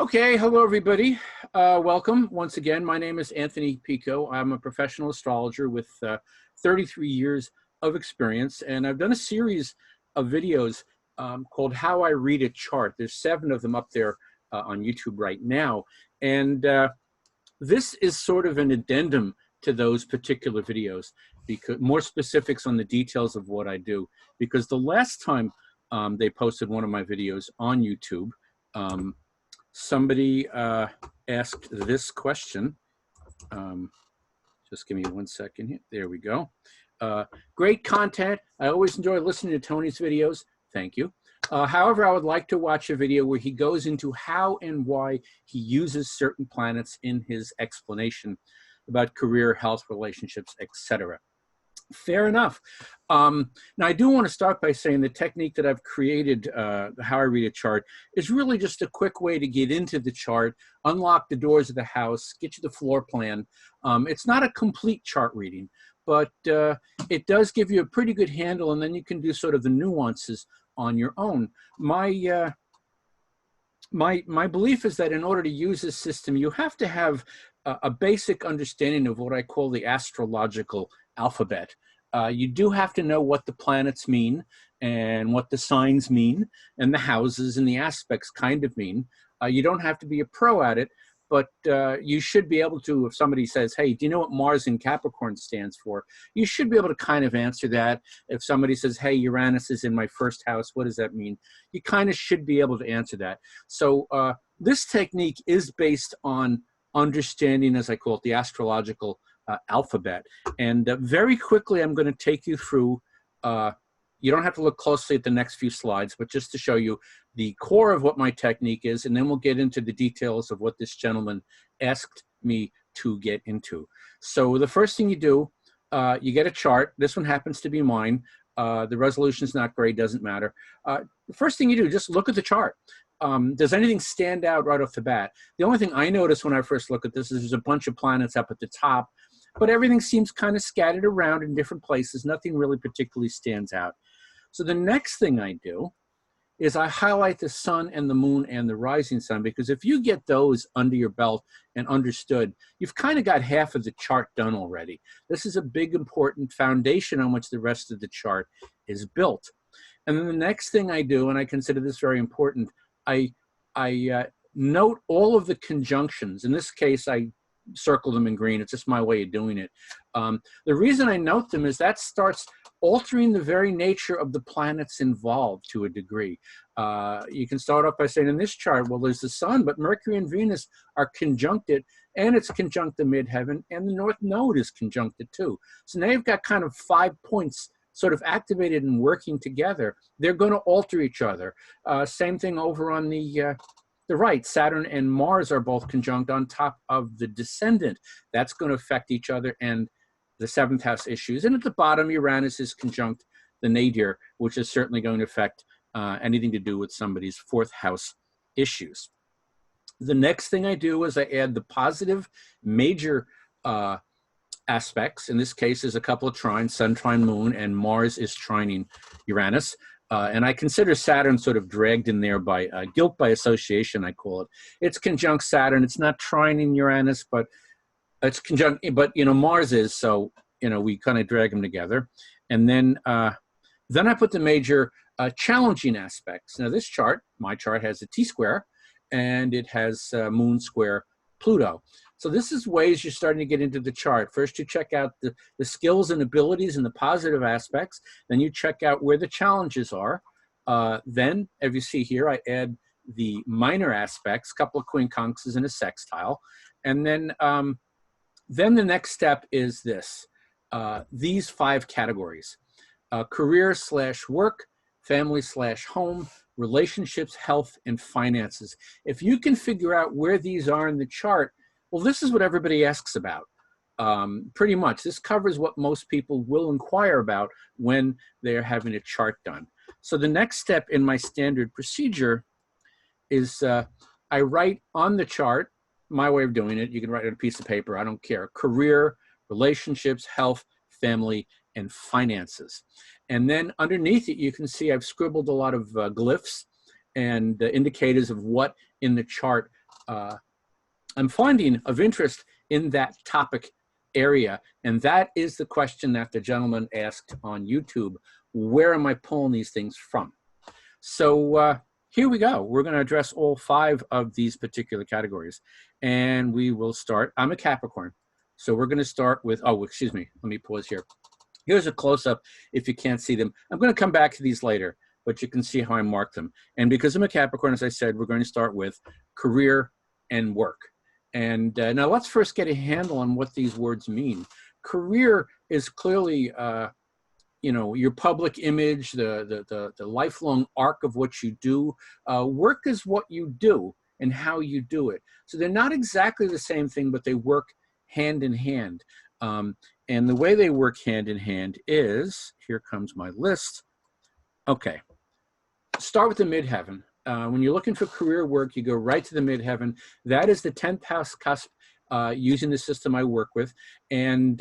Okay, hello everybody. Welcome once again. My name is Anthony Picco. I'm a professional astrologer with 33 years of experience, and I've done a series of videos called How I Read a Chart. There's 7 of them up there on YouTube right now, and this is sort of an addendum to those particular videos, because more specifics on the details of what I do. Because the last time they posted one of my videos on YouTube, somebody asked this question. Just give me 1 second here. There we go. Great content. I always enjoy listening to Tony's videos. Thank you. However, I would like to watch a video where he goes into how and why he uses certain planets in his explanation about career, health, relationships, etc. Fair enough. Now, I do want to start by saying the technique that I've created, How I Read a Chart, is really just a quick way to get into the chart, unlock the doors of the house, get you the floor plan. It's not a complete chart reading, but it does give you a pretty good handle, and then you can do sort of the nuances on your own. My belief is that in order to use this system, you have to have a basic understanding of what I call the astrological alphabet. You do have to know what the planets mean and what the signs mean and the houses and the aspects kind of mean. You don't have to be a pro at it, but you should be able to, if somebody says, hey, do you know what Mars in Capricorn stands for? You should be able to kind of answer that. If somebody says, hey, Uranus is in my first house, what does that mean? You kind of should be able to answer that. So this technique is based on understanding, as I call it, the astrological alphabet. And very quickly, I'm going to take you through, you don't have to look closely at the next few slides, but just to show you the core of what my technique is, and then we'll get into the details of what this gentleman asked me to get into. So the first thing you do, you get a chart. This one happens to be mine. The resolution is not great, doesn't matter. The first thing you do, just look at the chart. Does anything stand out right off the bat? The only thing I notice when I first look at this is there's a bunch of planets up at the top, but everything seems kind of scattered around in different places. Nothing really particularly stands out. So the next thing I do is I highlight the sun and the moon and the rising sun, because if you get those under your belt and understood, you've kind of got half of the chart done already. This is a big, important foundation on which the rest of the chart is built. And then the next thing I do, and I consider this very important, I note all of the conjunctions. In this case, I circle them in green. It's just my way of doing it. The reason I note them is that starts altering the very nature of the planets involved to a degree. You can start off by saying in this chart, well, there's the sun, but Mercury and Venus are conjuncted, and it's conjunct the midheaven, and the North Node is conjuncted too. So now you've got kind of 5 points sort of activated and working together. They're going to alter each other. Same thing over on the right. Saturn and Mars are both conjunct on top of the descendant. That's going to affect each other and the 7th house issues. And at the bottom, Uranus is conjunct the nadir, which is certainly going to affect anything to do with somebody's 4th house issues. The next thing I do is I add the positive major aspects. In this case, is a couple of trines, Sun trine Moon, and Mars is trining Uranus. And I consider Saturn sort of dragged in there by guilt by association, I call it. It's conjunct Saturn. It's not trining Uranus, but it's conjunct, but, you know, Mars is, so, you know, we kind of drag them together. And then I put the major challenging aspects. Now, this chart, my chart, has a T-square, and it has Moon square Pluto. So this is ways you're starting to get into the chart. First, you check out the skills and abilities and the positive aspects. Then you check out where the challenges are. Then, as you see here, I add the minor aspects, a couple of quincunxes and a sextile. And then the next step is this, these 5 categories: career/work, family/home, relationships, health, and finances. If you can figure out where these are in the chart, well, this is what everybody asks about. Pretty much, this covers what most people will inquire about when they're having a chart done. So the next step in my standard procedure is I write on the chart, my way of doing it, you can write it on a piece of paper, I don't care, career, relationships, health, family, and finances. And then underneath it, you can see I've scribbled a lot of glyphs and indicators of what in the chart I'm finding of interest in that topic area, and that is the question that the gentleman asked on YouTube. Where am I pulling these things from? So here we go. We're going to address all 5 of these particular categories, and we will start. I'm a Capricorn, so we're going to start with, oh, excuse me, let me pause here. Here's a close-up if you can't see them. I'm going to come back to these later, but you can see how I marked them. And because I'm a Capricorn, as I said, we're going to start with career and work. And now let's first get a handle on what these words mean. Career is clearly, you know, your public image, the lifelong arc of what you do. Work is what you do and how you do it. So they're not exactly the same thing, but they work hand in hand. And the way they work hand in hand is, here comes my list. Okay, start with the midheaven. When you're looking for career work, you go right to the midheaven. That is the 10th house cusp using the system I work with. And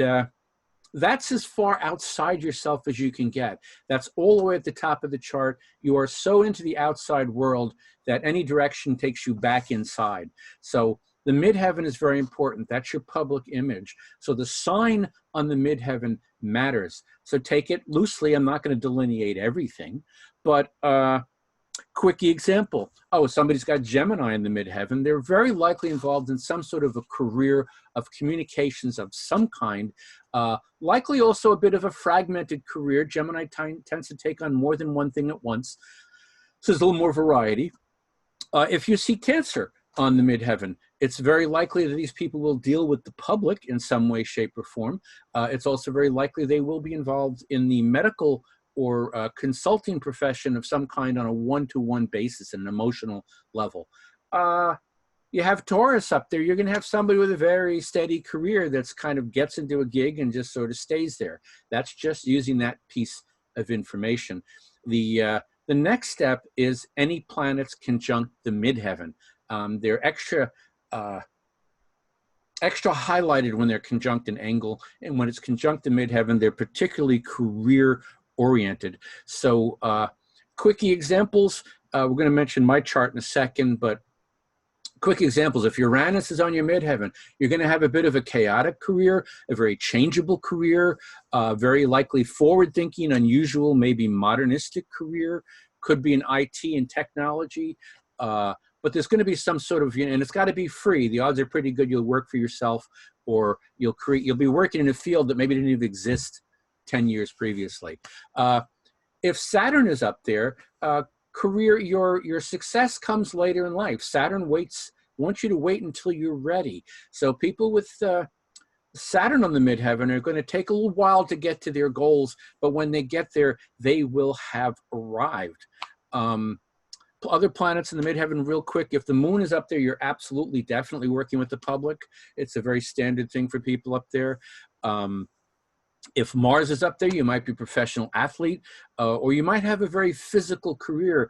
that's as far outside yourself as you can get. That's all the way at the top of the chart. You are so into the outside world that any direction takes you back inside. So the midheaven is very important. That's your public image. So the sign on the midheaven matters. So take it loosely. I'm not going to delineate everything, but quickie example. Oh, somebody's got Gemini in the midheaven. They're very likely involved in some sort of a career of communications of some kind. Likely also a bit of a fragmented career. Gemini tends to take on more than one thing at once. So there's a little more variety. If you see Cancer on the midheaven, it's very likely that these people will deal with the public in some way, shape, or form. It's also very likely they will be involved in the medical or consulting profession of some kind on a one-to-one basis, an emotional level. You have Taurus up there. You're going to have somebody with a very steady career that's kind of gets into a gig and just sort of stays there. That's just using that piece of information. The next step is any planets conjunct the midheaven. They're extra highlighted when they're conjunct an angle, and when it's conjunct the midheaven, they're particularly career oriented. So quickie examples, we're going to mention my chart in a second, but quick examples. If Uranus is on your midheaven, you're going to have a bit of a chaotic career, a very changeable career, very likely forward-thinking, unusual, maybe modernistic career, could be in IT and technology, but there's going to be some sort of, and it's got to be free. The odds are pretty good you'll work for yourself, or you'll be working in a field that maybe didn't even exist 10 years previously. If Saturn is up there, career, your success comes later in life. Saturn wants you to wait until you're ready. So people with Saturn on the midheaven are going to take a little while to get to their goals, but when they get there, they will have arrived. Other planets in the midheaven, real quick, if the moon is up there, you're absolutely definitely working with the public. It's a very standard thing for people up there. If Mars is up there, you might be a professional athlete, or you might have a very physical career,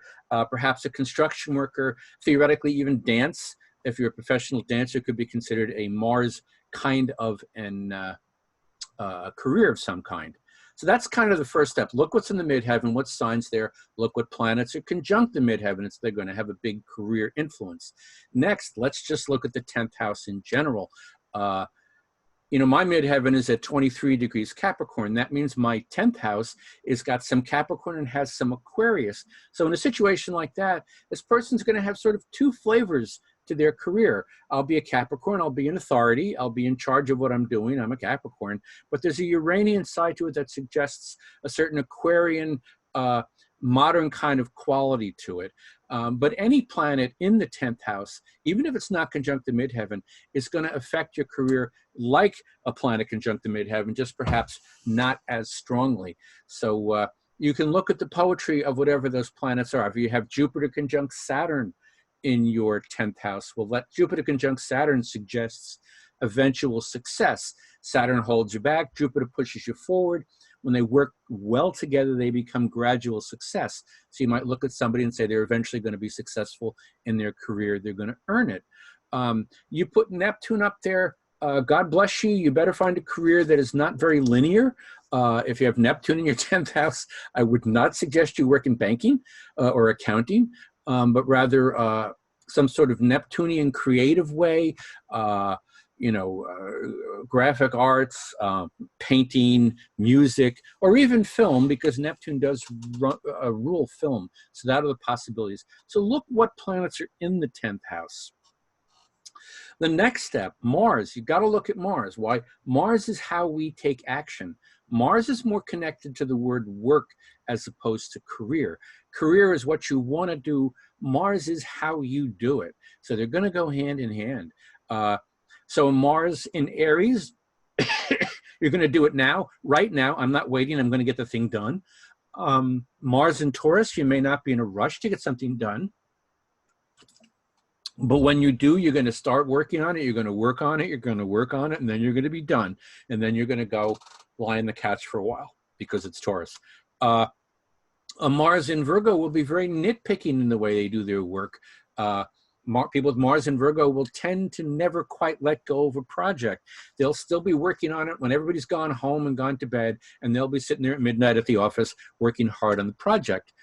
perhaps a construction worker, theoretically even dance. If you're a professional dancer, could be considered a Mars kind of an career of some kind. So that's kind of the first step. Look what's in the midheaven, what signs there. Look what planets are conjunct the midheaven. They're going to have a big career influence. Next, let's just look at the 10th house in general. You know, my midheaven is at 23 degrees Capricorn. That means my 10th house is got some Capricorn and has some Aquarius. So in a situation like that, this person's going to have sort of two flavors to their career. I'll be a Capricorn, I'll be an authority, I'll be in charge of what I'm doing, I'm a Capricorn, but there's a Uranian side to it that suggests a certain Aquarian, modern kind of quality to it. But any planet in the 10th house, even if it's not conjunct the midheaven, is going to affect your career like a planet conjunct the midheaven, just perhaps not as strongly. So you can look at the poetry of whatever those planets are. If you have Jupiter conjunct Saturn in your 10th house, well, that Jupiter conjunct Saturn suggests eventual success. Saturn holds you back, Jupiter pushes you forward. When they work well together, they become gradual success. So you might look at somebody and say they're eventually going to be successful in their career. They're going to earn it. You put Neptune up there, God bless you. You better find a career that is not very linear. If you have Neptune in your 10th house, I would not suggest you work in banking or accounting, but rather some sort of Neptunian creative way, graphic arts, painting, music, or even film, because Neptune does rule film. So that are the possibilities. So look what planets are in the 10th house. The next step, Mars. You've got to look at Mars. Why? Mars is how we take action. Mars is more connected to the word work as opposed to career. Career is what you want to do. Mars is how you do it. So they're going to go hand in hand. So Mars in Aries, you're going to do it now, right now. I'm not waiting. I'm going to get the thing done. Mars in Taurus, you may not be in a rush to get something done. But when you do, you're going to start working on it. You're going to work on it. You're going to work on it. And then you're going to be done. And then you're going to go lie on the couch for a while because it's Taurus. A Mars in Virgo will be very nitpicking in the way they do their work. People with Mars in Virgo will tend to never quite let go of a project. They'll still be working on it when everybody's gone home and gone to bed. And they'll be sitting there at midnight at the office working hard on the project.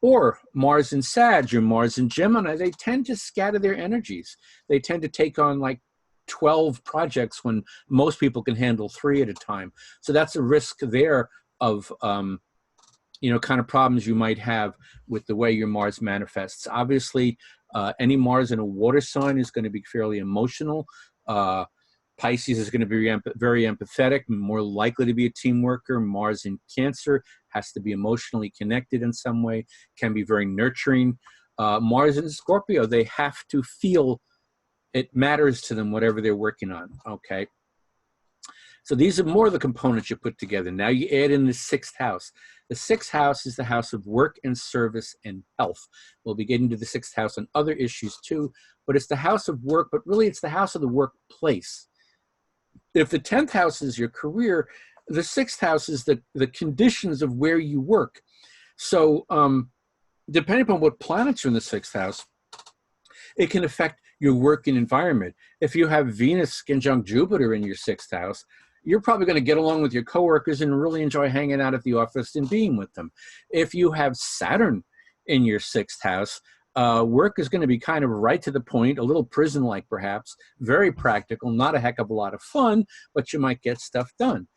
Or Mars in Sag or Mars in Gemini, they tend to scatter their energies. They tend to take on like 12 projects when most people can handle 3 at a time. So that's a risk there of, kind of problems you might have with the way your Mars manifests. Obviously, any Mars in a water sign is going to be fairly emotional. Pisces is going to be very empathetic, more likely to be a team worker. Mars in Cancer has to be emotionally connected in some way, can be very nurturing. Mars in Scorpio, they have to feel it matters to them, whatever they're working on, okay? So these are more of the components you put together. Now you add in the 6th house. The 6th house is the house of work and service and health. We'll be getting to the 6th house on other issues too, but it's the house of work, but really it's the house of the workplace. If the 10th house is your career, the 6th house is the conditions of where you work. So depending upon what planets are in the 6th house, it can affect your working environment. If you have Venus conjunct Jupiter in your 6th house, you're probably going to get along with your coworkers and really enjoy hanging out at the office and being with them. If you have Saturn in your 6th house, work is going to be kind of right to the point, a little prison-like perhaps, very practical, not a heck of a lot of fun, but you might get stuff done.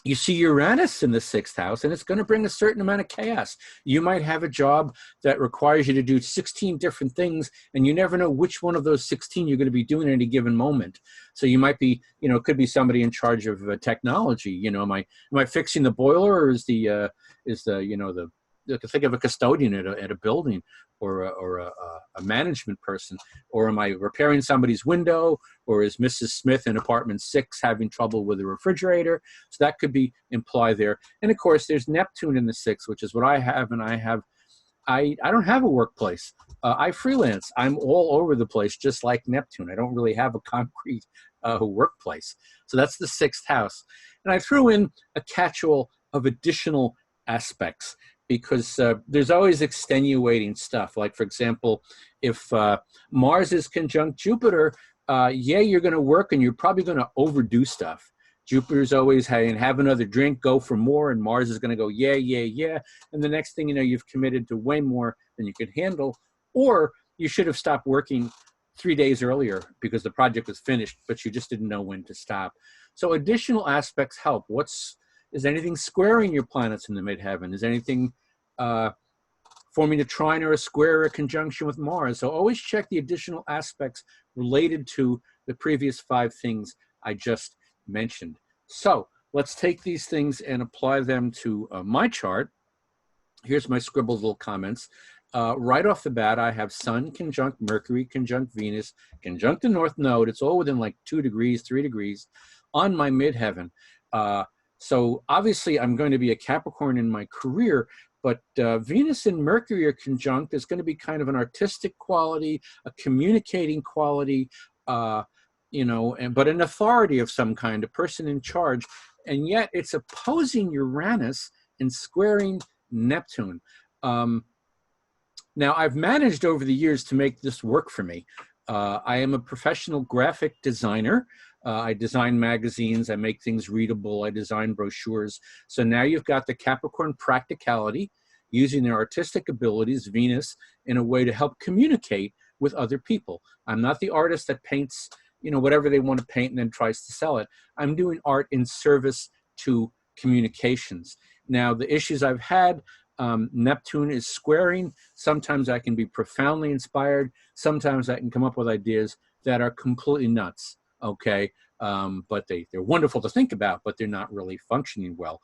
You see Uranus in the 6th house, and it's going to bring a certain amount of chaos. You might have a job that requires you to do 16 different things, and you never know which one of those 16 you're going to be doing at any given moment. So you might be, it could be somebody in charge of technology. Am I fixing the boiler, or is think of a custodian at a building, or a management person, or am I repairing somebody's window, or is Mrs. Smith in apartment 6 having trouble with the refrigerator? So that could be implied there. And of course, there's Neptune in the 6th, which is what I have, and I don't have a workplace. I freelance. I'm all over the place, just like Neptune. I don't really have a concrete workplace. So that's the 6th house. And I threw in a catch-all of additional aspects, because there's always extenuating stuff. Like, for example, if Mars is conjunct Jupiter, you're going to work and you're probably going to overdo stuff. Jupiter's always have another drink, go for more, and Mars is going to go, yeah. And the next thing you know, you've committed to way more than you could handle. Or you should have stopped working 3 days earlier because the project was finished, but you just didn't know when to stop. So additional aspects help. Is anything squaring your planets in the midheaven? Is anything forming a trine or a square or a conjunction with Mars? So always check the additional aspects related to the previous 5 things I just mentioned. So let's take these things and apply them to my chart. Here's my scribbled little comments. Right off the bat, I have Sun conjunct Mercury, conjunct Venus, conjunct the North Node. It's all within like 2 degrees, 3 degrees on my midheaven. So obviously I'm going to be a Capricorn in my career, but Venus and Mercury are conjunct. There's going to be kind of an artistic quality, a communicating quality, but an authority of some kind, a person in charge. And yet it's opposing Uranus and squaring Neptune. Now, I've managed over the years to make this work for me. I am a professional graphic designer. I design magazines, I make things readable, I design brochures. So now you've got the Capricorn practicality, using their artistic abilities, Venus, in a way to help communicate with other people. I'm not the artist that paints, whatever they want to paint and then tries to sell it. I'm doing art in service to communications. Now, the issues I've had, Neptune is squaring. Sometimes I can be profoundly inspired. Sometimes I can come up with ideas that are completely nuts, okay? But they're wonderful to think about, but they're not really functioning well.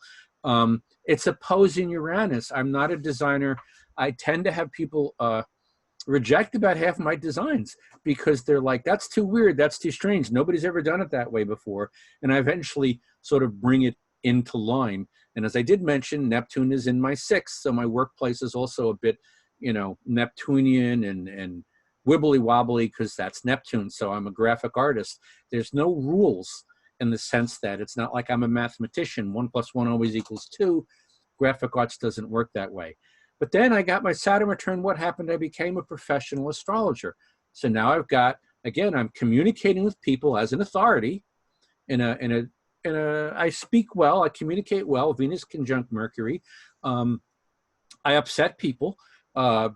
It's opposing Uranus. I'm not a designer. I tend to have people reject about half of my designs because they're like, that's too weird, that's too strange, nobody's ever done it that way before. And I eventually sort of bring it into line. And as I did mention, Neptune is in my sixth, so my workplace is also a bit, Neptunian and wibbly wobbly because that's Neptune. So I'm a graphic artist. There's no rules in the sense that it's not like I'm a mathematician. 1 + 1 always equals 2. Graphic arts doesn't work that way. But then I got my Saturn return. What happened? I became a professional astrologer. So now I've got, again, I'm communicating with people as an authority. I speak well. I communicate well. Venus conjunct Mercury. I upset people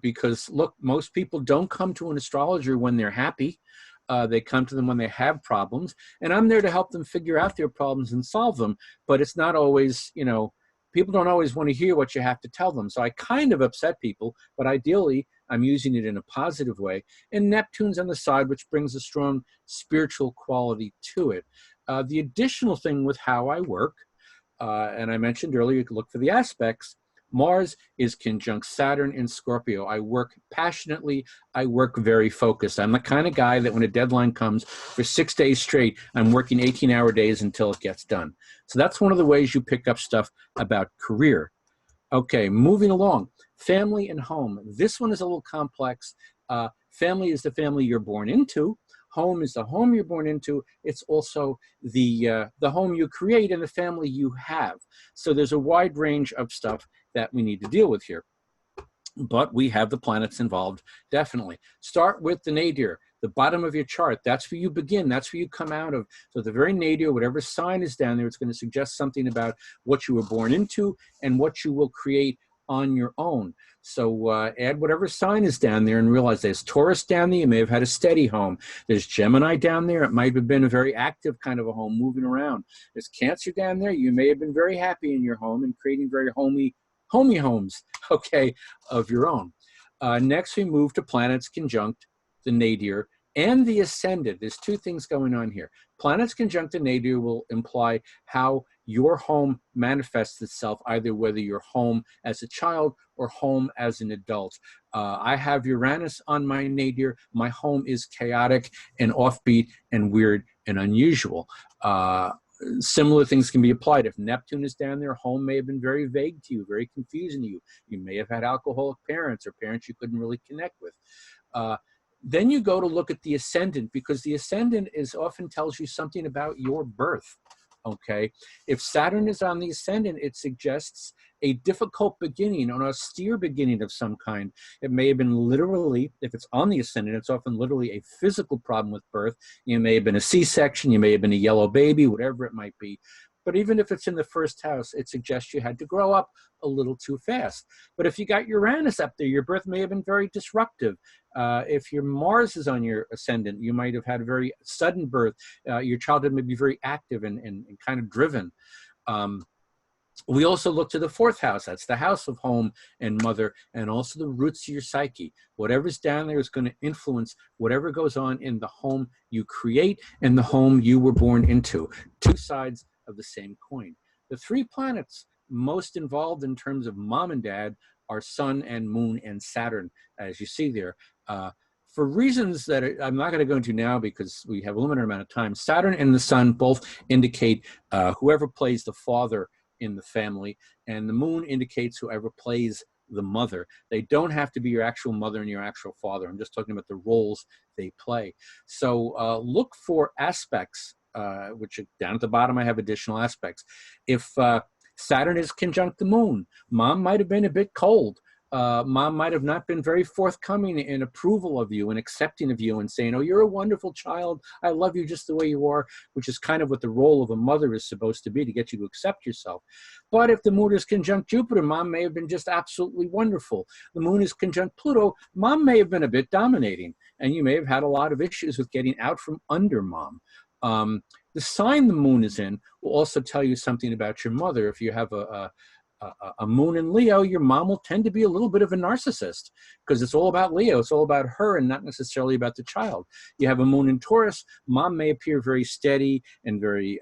because, look, most people don't come to an astrologer when they're happy. They come to them when they have problems. And I'm there to help them figure out their problems and solve them. But it's not always, people don't always want to hear what you have to tell them. So I kind of upset people, but ideally I'm using it in a positive way. And Neptune's on the side, which brings a strong spiritual quality to it. The additional thing with how I work, and I mentioned earlier, you can look for the aspects. Mars is conjunct Saturn in Scorpio. I work passionately. I work very focused. I'm the kind of guy that when a deadline comes for 6 days straight, I'm working 18-hour days until it gets done. So that's one of the ways you pick up stuff about career. Okay, moving along. Family and home. This one is a little complex. Family is the family you're born into. Home is the home you're born into. It's also the home you create and the family you have. So there's a wide range of stuff that we need to deal with here. But we have the planets involved, definitely. Start with the nadir, the bottom of your chart. That's where you begin. That's where you come out of. So the very nadir, whatever sign is down there, it's going to suggest something about what you were born into and what you will create on your own. So add whatever sign is down there and realize there's Taurus down there. You may have had a steady home. There's Gemini down there. It might have been a very active kind of a home, moving around. There's Cancer down there. You may have been very happy in your home and creating very homey homes, okay, of your own. Next, we move to planets conjunct the nadir and the ascendant. There's two things going on here. Planets conjunct the nadir will imply how your home manifests itself, either whether you're home as a child or home as an adult. I have Uranus on my nadir. My home is chaotic and offbeat and weird and unusual. Similar things can be applied. If Neptune is down there, home may have been very vague to you, very confusing to you. You may have had alcoholic parents or parents you couldn't really connect with. Then you go to look at the ascendant, because the ascendant often tells you something about your birth. Okay, if Saturn is on the ascendant, it suggests a difficult beginning, an austere beginning of some kind. It may have been literally, if it's on the ascendant, it's often literally a physical problem with birth. You may have been a C-section, you may have been a yellow baby, whatever it might be. But even if it's in the first house, it suggests you had to grow up a little too fast. But if you got Uranus up there, your birth may have been very disruptive. If your Mars is on your ascendant, you might have had a very sudden birth. Your childhood may be very active and kind of driven. We also look to the fourth house. That's the house of home and mother, and also the roots of your psyche. Whatever's down there is going to influence whatever goes on in the home you create and the home you were born into. Two sides of the same coin. The three planets most involved in terms of mom and dad are Sun and Moon and Saturn, as you see there. For reasons that I'm not going to go into now because we have a limited amount of time, Saturn and the Sun both indicate whoever plays the father in the family, and the Moon indicates whoever plays the mother. They don't have to be your actual mother and your actual father. I'm just talking about the roles they play. So look for aspects, which down at the bottom I have additional aspects. If Saturn is conjunct the Moon, mom might have been a bit cold. Mom might have not been very forthcoming in approval of you and accepting of you and saying, oh, you're a wonderful child. I love you just the way you are, which is kind of what the role of a mother is supposed to be, to get you to accept yourself. But if the moon is conjunct Jupiter, Mom may have been just absolutely wonderful. The moon is conjunct Pluto, Mom may have been a bit dominating, and you may have had a lot of issues with getting out from under Mom. The sign the moon is in will also tell you something about your mother. If you have a moon in Leo, your mom will tend to be a little bit of a narcissist because it's all about Leo. It's all about her and not necessarily about the child. You have a moon in Taurus, Mom may appear very steady and very,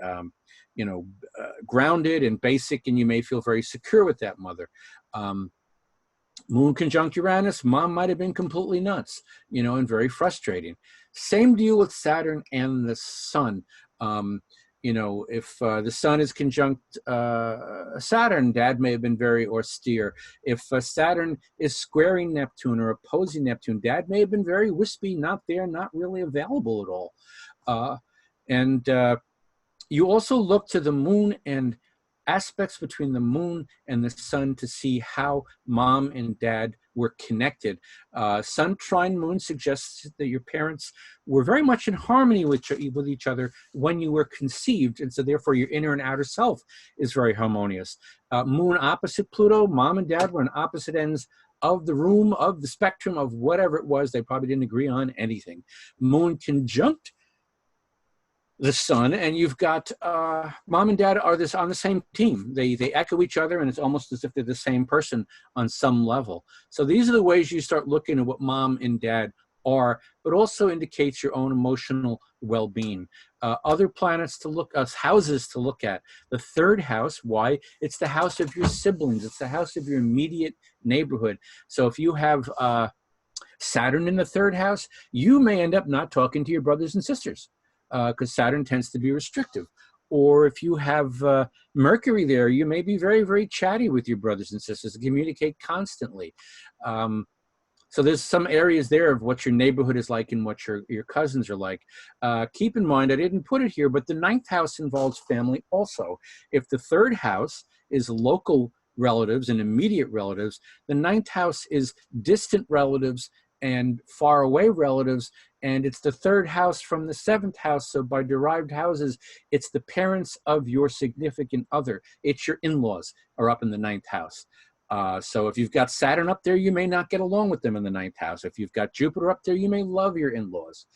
grounded and basic, and you may feel very secure with that mother. Moon conjunct Uranus, Mom might have been completely nuts, and very frustrating. Same deal with Saturn and the Sun. If the Sun is conjunct Saturn, Dad may have been very austere. If Saturn is squaring Neptune or opposing Neptune, Dad may have been very wispy, not there, not really available at all. And you also look to the moon and aspects between the moon and the sun to see how Mom and Dad were connected. Sun trine moon suggests that your parents were very much in harmony with each other when you were conceived, and so therefore your inner and outer self is very harmonious. Moon opposite Pluto, Mom and Dad were on opposite ends of the room, of the spectrum, of whatever it was. They probably didn't agree on anything. Moon conjunct the Sun, and you've got Mom and Dad are on the same team. They echo each other, and it's almost as if they're the same person on some level. So these are the ways you start looking at what Mom and Dad are, but also indicates your own emotional well-being. Other planets to look at, houses to look at. The third house, why? It's the house of your siblings. It's the house of your immediate neighborhood. So if you have Saturn in the third house, you may end up not talking to your brothers and sisters, because Saturn tends to be restrictive. Or if you have Mercury there, you may be very, very chatty with your brothers and sisters and communicate constantly. So there's some areas there of what your neighborhood is like and what your cousins are like. Keep in mind, I didn't put it here, but the ninth house involves family also. If the third house is local relatives and immediate relatives, the ninth house is distant relatives and far away relatives, and it's the third house from the seventh house. So by derived houses, it's the parents of your significant other. It's your in-laws are up in the ninth house. So if you've got Saturn up there, you may not get along with them in the ninth house. If you've got Jupiter up there, you may love your in-laws.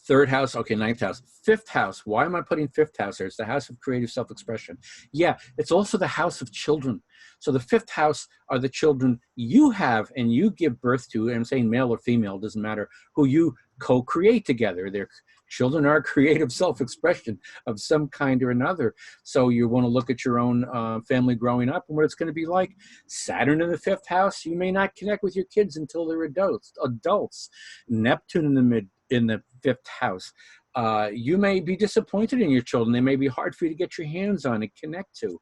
Third house, okay, ninth house. Fifth house, why am I putting fifth house there? It's the house of creative self-expression. Yeah, it's also the house of children. So the fifth house are the children you have and you give birth to, and I'm saying male or female, doesn't matter, who you co-create together. Their children are creative self-expression of some kind or another. So you want to look at your own family growing up and what it's going to be like. Saturn in the fifth house, you may not connect with your kids until they're adults. Neptune in the fifth house. You may be disappointed in your children. They may be hard for you to get your hands on and connect to.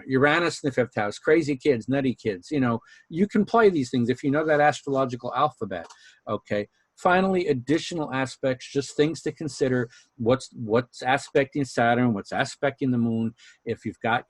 Uranus in the fifth house, crazy kids, nutty kids. You can play these things if you know that astrological alphabet. Okay. Finally, additional aspects, just things to consider. What's aspecting Saturn, what's aspecting the moon. If you've got,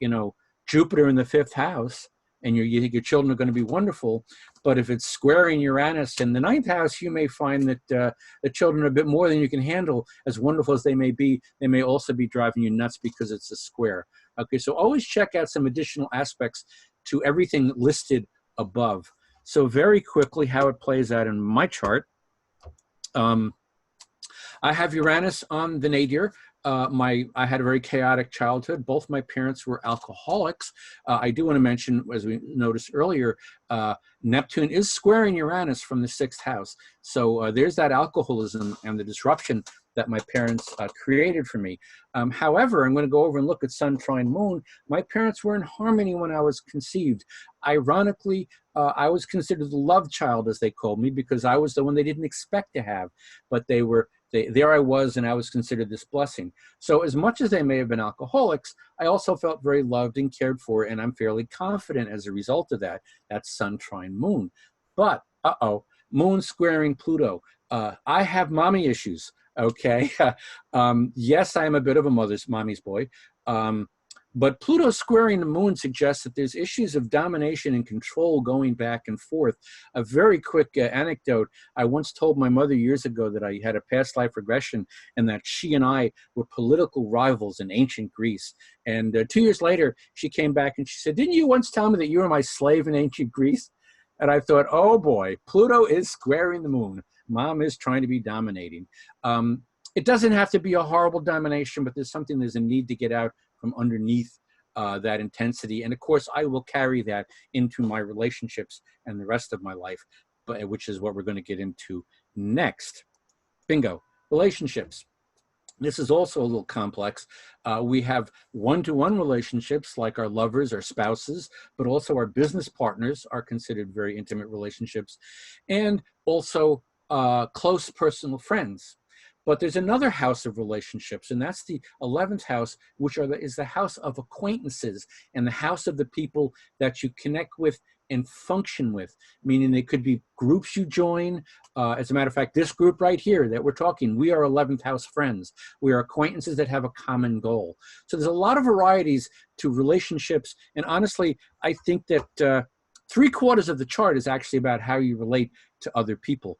Jupiter in the fifth house, and you think your children are going to be wonderful, but if it's squaring Uranus in the ninth house, you may find that the children are a bit more than you can handle. As wonderful as they may be, they may also be driving you nuts because it's a square. Okay, so always check out some additional aspects to everything listed above. So very quickly, how it plays out in my chart. I have Uranus on the nadir. I had a very chaotic childhood. Both my parents were alcoholics. I do want to mention, as we noticed earlier, Neptune is squaring Uranus from the sixth house. So there's that alcoholism and the disruption that my parents created for me. However, I'm going to go over and look at Sun trine Moon. My parents were in harmony when I was conceived. Ironically, I was considered the love child, as they called me, because I was the one they didn't expect to have, but there I was, and I was considered this blessing. So as much as they may have been alcoholics, I also felt very loved and cared for, and I'm fairly confident as a result of that. That's Sun trine Moon. But, Moon squaring Pluto. I have mommy issues, okay? Yes, I am a bit of a mommy's boy. But Pluto squaring the moon suggests that there's issues of domination and control going back and forth. A very quick anecdote. I once told my mother years ago that I had a past life regression and that she and I were political rivals in ancient Greece. And 2 years later, she came back and she said, "Didn't you once tell me that you were my slave in ancient Greece?" And I thought, oh boy, Pluto is squaring the moon. Mom is trying to be dominating. It doesn't have to be a horrible domination, but there's a need to get out from underneath that intensity. And of course, I will carry that into my relationships and the rest of my life, which is what we're going to get into next. Bingo, relationships. This is also a little complex. We have one-to-one relationships like our lovers, our spouses, but also our business partners are considered very intimate relationships, and also close personal friends. But there's another house of relationships, and that's the 11th house, which is the house of acquaintances and the house of the people that you connect with and function with, meaning they could be groups you join. As a matter of fact, this group right here that we're talking, we are 11th house friends. We are acquaintances that have a common goal. So there's a lot of varieties to relationships. And honestly, I think that 3/4 of the chart is actually about how you relate to other people.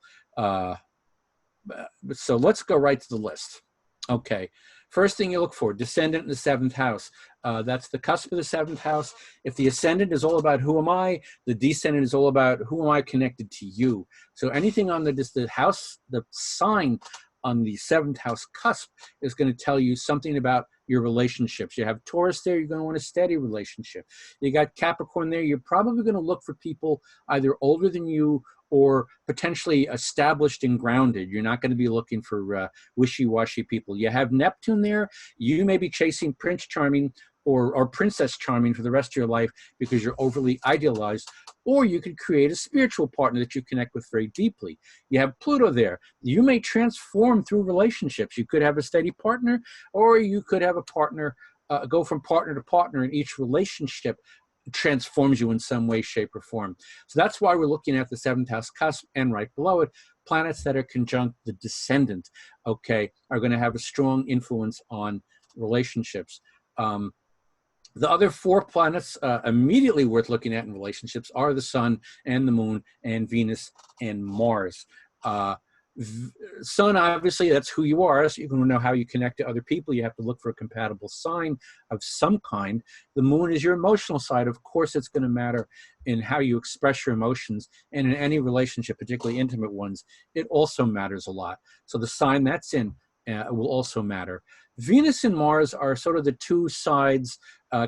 So let's go right to the list. Okay, first thing you look for, descendant in the 7th house. That's the cusp of the 7th house. If the ascendant is all about who am I, the descendant is all about who am I connected to you. So anything on the house, the sign on the 7th house cusp is going to tell you something about your relationships. You have Taurus there, you're going to want a steady relationship. You got Capricorn there, you're probably going to look for people either older than you or potentially established and grounded. You're not going to be looking for wishy-washy people. You have Neptune there, you may be chasing Prince Charming or Princess Charming for the rest of your life because you're overly idealized, or you could create a spiritual partner that you connect with very deeply. You have Pluto there. You may transform through relationships. You could have a steady partner, or you could have a partner, go from partner to partner, and each relationship transforms you in some way, shape, or form. So that's why we're looking at the 7th house cusp, and right below it, planets that are conjunct the descendant, okay, are going to have a strong influence on relationships. The other 4 planets immediately worth looking at in relationships are the Sun and the Moon and Venus and Mars. Sun, obviously, that's who you are, so you can know how you connect to other people. You have to look for a compatible sign of some kind. The Moon is your emotional side. Of course, it's going to matter in how you express your emotions, and in any relationship, particularly intimate ones, it also matters a lot. So the sign that's in will also matter. Venus and Mars are sort of the 2 sides,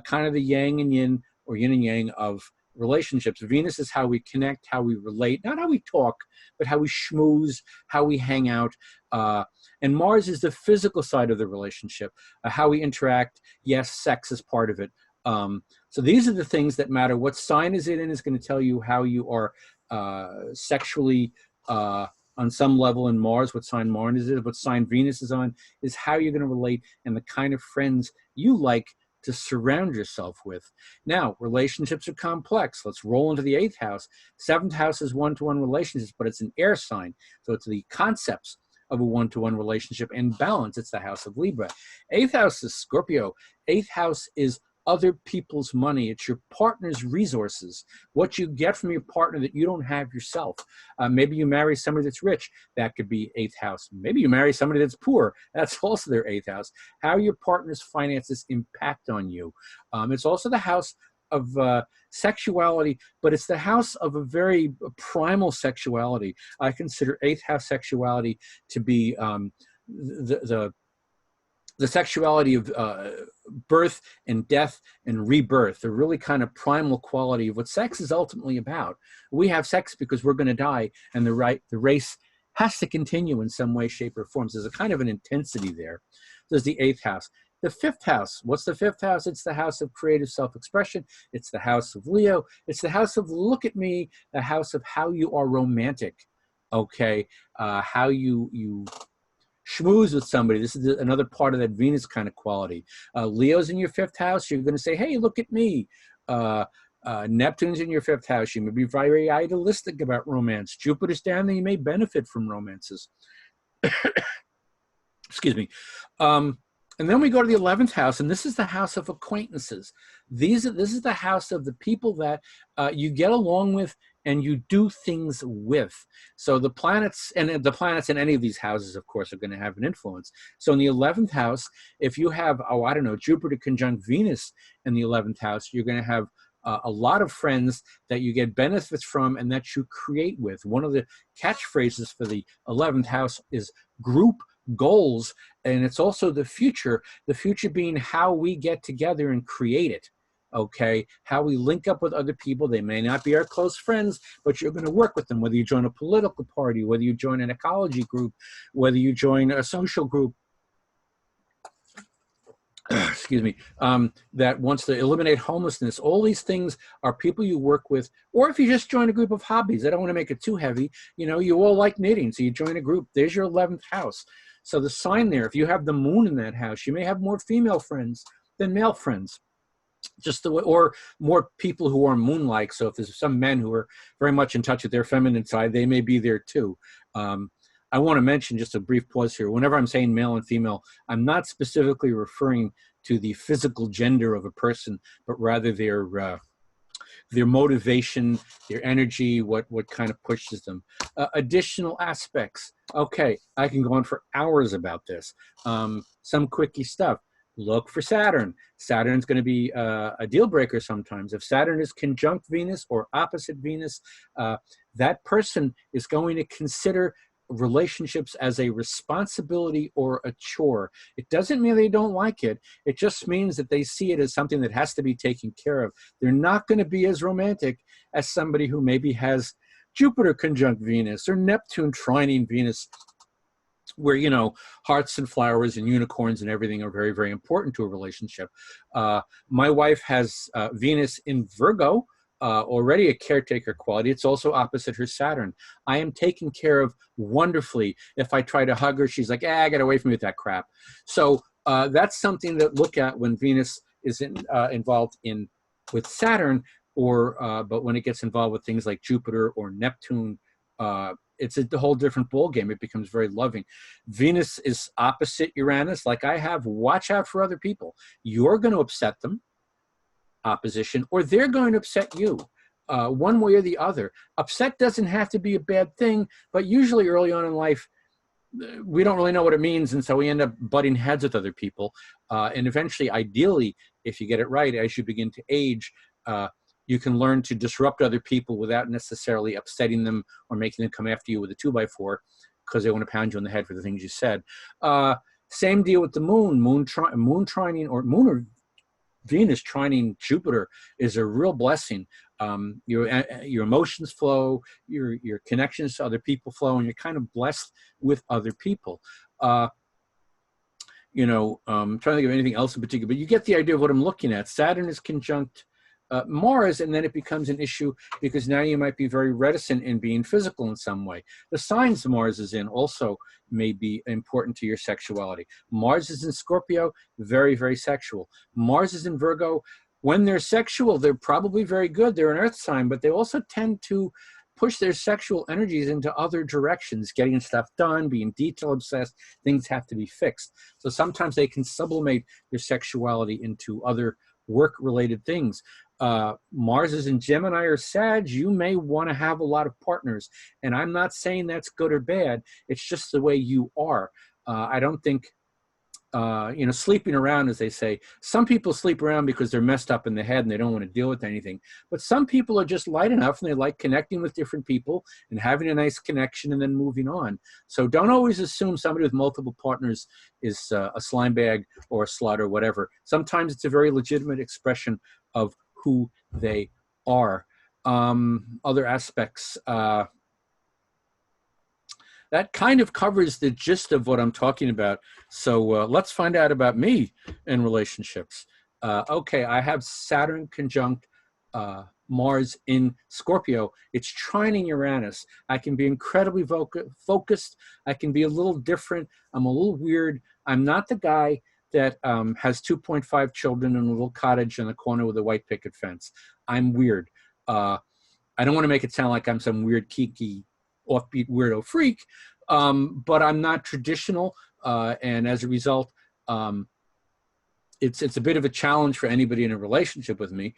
kind of the yang and yin, or yin and yang of relationships. Venus is how we connect, how we relate, not how we talk, but how we schmooze, how we hang out. And Mars is the physical side of the relationship, how we interact. Yes, sex is part of it. So these are the things that matter. What sign is it in is going to tell you how you are sexually on some level in Mars. What sign Mars is it? What sign Venus is on is how you're going to relate and the kind of friends you like to surround yourself with. Now, relationships are complex. Let's roll into the 8th house. 7th house is one-to-one relationships, but it's an air sign. So it's the concepts of a one-to-one relationship and balance. It's the house of Libra. 8th house is Scorpio. 8th house is other people's money. It's your partner's resources, what you get from your partner that you don't have yourself. Maybe you marry somebody that's rich. That could be 8th house. Maybe you marry somebody that's poor. That's also their 8th house. How your partner's finances impact on you. It's also the house of sexuality, but it's the house of a very primal sexuality. I consider 8th house sexuality to be the sexuality of birth and death and rebirth, the really kind of primal quality of what sex is ultimately about. We have sex because we're going to die, and the race has to continue in some way, shape, or form. So there's a kind of an intensity there. There's the 8th house. The 5th house, what's the 5th house? It's the house of creative self-expression. It's the house of Leo. It's the house of look at me, the house of how you are romantic, okay? How you schmooze with somebody. This is another part of that Venus kind of quality. Leo's in your 5th house. You're going to say, hey, look at me. Neptune's in your 5th house. You may be very idealistic about romance. Jupiter's down there. You may benefit from romances. Excuse me. And then we go to the 11th house, and this is the house of acquaintances. This is the house of the people that you get along with and you do things with. So the planets in any of these houses, of course, are going to have an influence. So in the 11th house, if you have, oh, I don't know, Jupiter conjunct Venus in the 11th house, you're going to have a lot of friends that you get benefits from and that you create with. One of the catchphrases for the 11th house is group goals, and it's also the future being how we get together and create it. Okay, how we link up with other people. They may not be our close friends, but you're going to work with them, whether you join a political party, whether you join an ecology group, whether you join a social group, excuse me, that wants to eliminate homelessness. All these things are people you work with, or if you just join a group of hobbies. I don't want to make it too heavy. You know, you all like knitting, so you join a group. There's your 11th house. So the sign there, if you have the moon in that house, you may have more female friends than male friends. Just the way, or more people who are moon-like. So if there's some men who are very much in touch with their feminine side, they may be there too. I want to mention, just a brief pause here, whenever I'm saying male and female, I'm not specifically referring to the physical gender of a person, but rather their motivation, their energy, what kind of pushes them. Additional aspects. Okay, I can go on for hours about this. Some quickie stuff. Look for Saturn. Saturn's going to be a deal breaker sometimes. If Saturn is conjunct Venus or opposite Venus, that person is going to consider relationships as a responsibility or a chore. It doesn't mean they don't like it. It just means that they see it as something that has to be taken care of. They're not going to be as romantic as somebody who maybe has Jupiter conjunct Venus or Neptune trining Venus, where, you know, hearts and flowers and unicorns and everything are very, very important to a relationship. My wife has Venus in Virgo, already a caretaker quality. It's also opposite her Saturn. I am taken care of wonderfully. If I try to hug her, she's like, get away from me with that crap. So that's something to look at when Venus is involved with Saturn, but when it gets involved with things like Jupiter or Neptune, it's a whole different ballgame. It becomes very loving. Venus is opposite Uranus, like I have. Watch out for other people. You're going to upset them, opposition, or they're going to upset you, one way or the other. Upset doesn't have to be a bad thing, but usually early on in life, we don't really know what it means, and so we end up butting heads with other people. And eventually, ideally, if you get it right, as you begin to age, you can learn to disrupt other people without necessarily upsetting them or making them come after you with a 2x4 because they want to pound you on the head for the things you said. Same deal with the moon. Moon trining or Venus trining Jupiter is a real blessing. Your emotions flow, your connections to other people flow, and you're kind of blessed with other people. I'm trying to think of anything else in particular, but you get the idea of what I'm looking at. Saturn is conjunct Mars, and then it becomes an issue because now you might be very reticent in being physical in some way. The signs Mars is in also may be important to your sexuality. Mars is in Scorpio, very, very sexual. Mars is in Virgo. When they're sexual, they're probably very good. They're an earth sign, but they also tend to push their sexual energies into other directions, getting stuff done, being detail obsessed. Things have to be fixed. So sometimes they can sublimate their sexuality into other work-related things. Mars is in Gemini or Sag. You may want to have a lot of partners, and I'm not saying that's good or bad. It's just the way you are. I don't think sleeping around, as they say, some people sleep around because they're messed up in the head and they don't want to deal with anything. But some people are just light enough and they like connecting with different people and having a nice connection and then moving on. So don't always assume somebody with multiple partners is a slime bag or a slut or whatever. Sometimes it's a very legitimate expression of who they are. Other aspects, that kind of covers the gist of what I'm talking about. So let's find out about me in relationships. Okay, I have Saturn conjunct Mars in Scorpio. It's trining Uranus. I can be incredibly focused. I can be a little different. I'm a little weird. I'm not the guy that has 2.5 children in a little cottage in the corner with a white picket fence. I'm weird. I don't want to make it sound like I'm some weird, geeky, offbeat weirdo freak, but I'm not traditional, and as a result, it's a bit of a challenge for anybody in a relationship with me,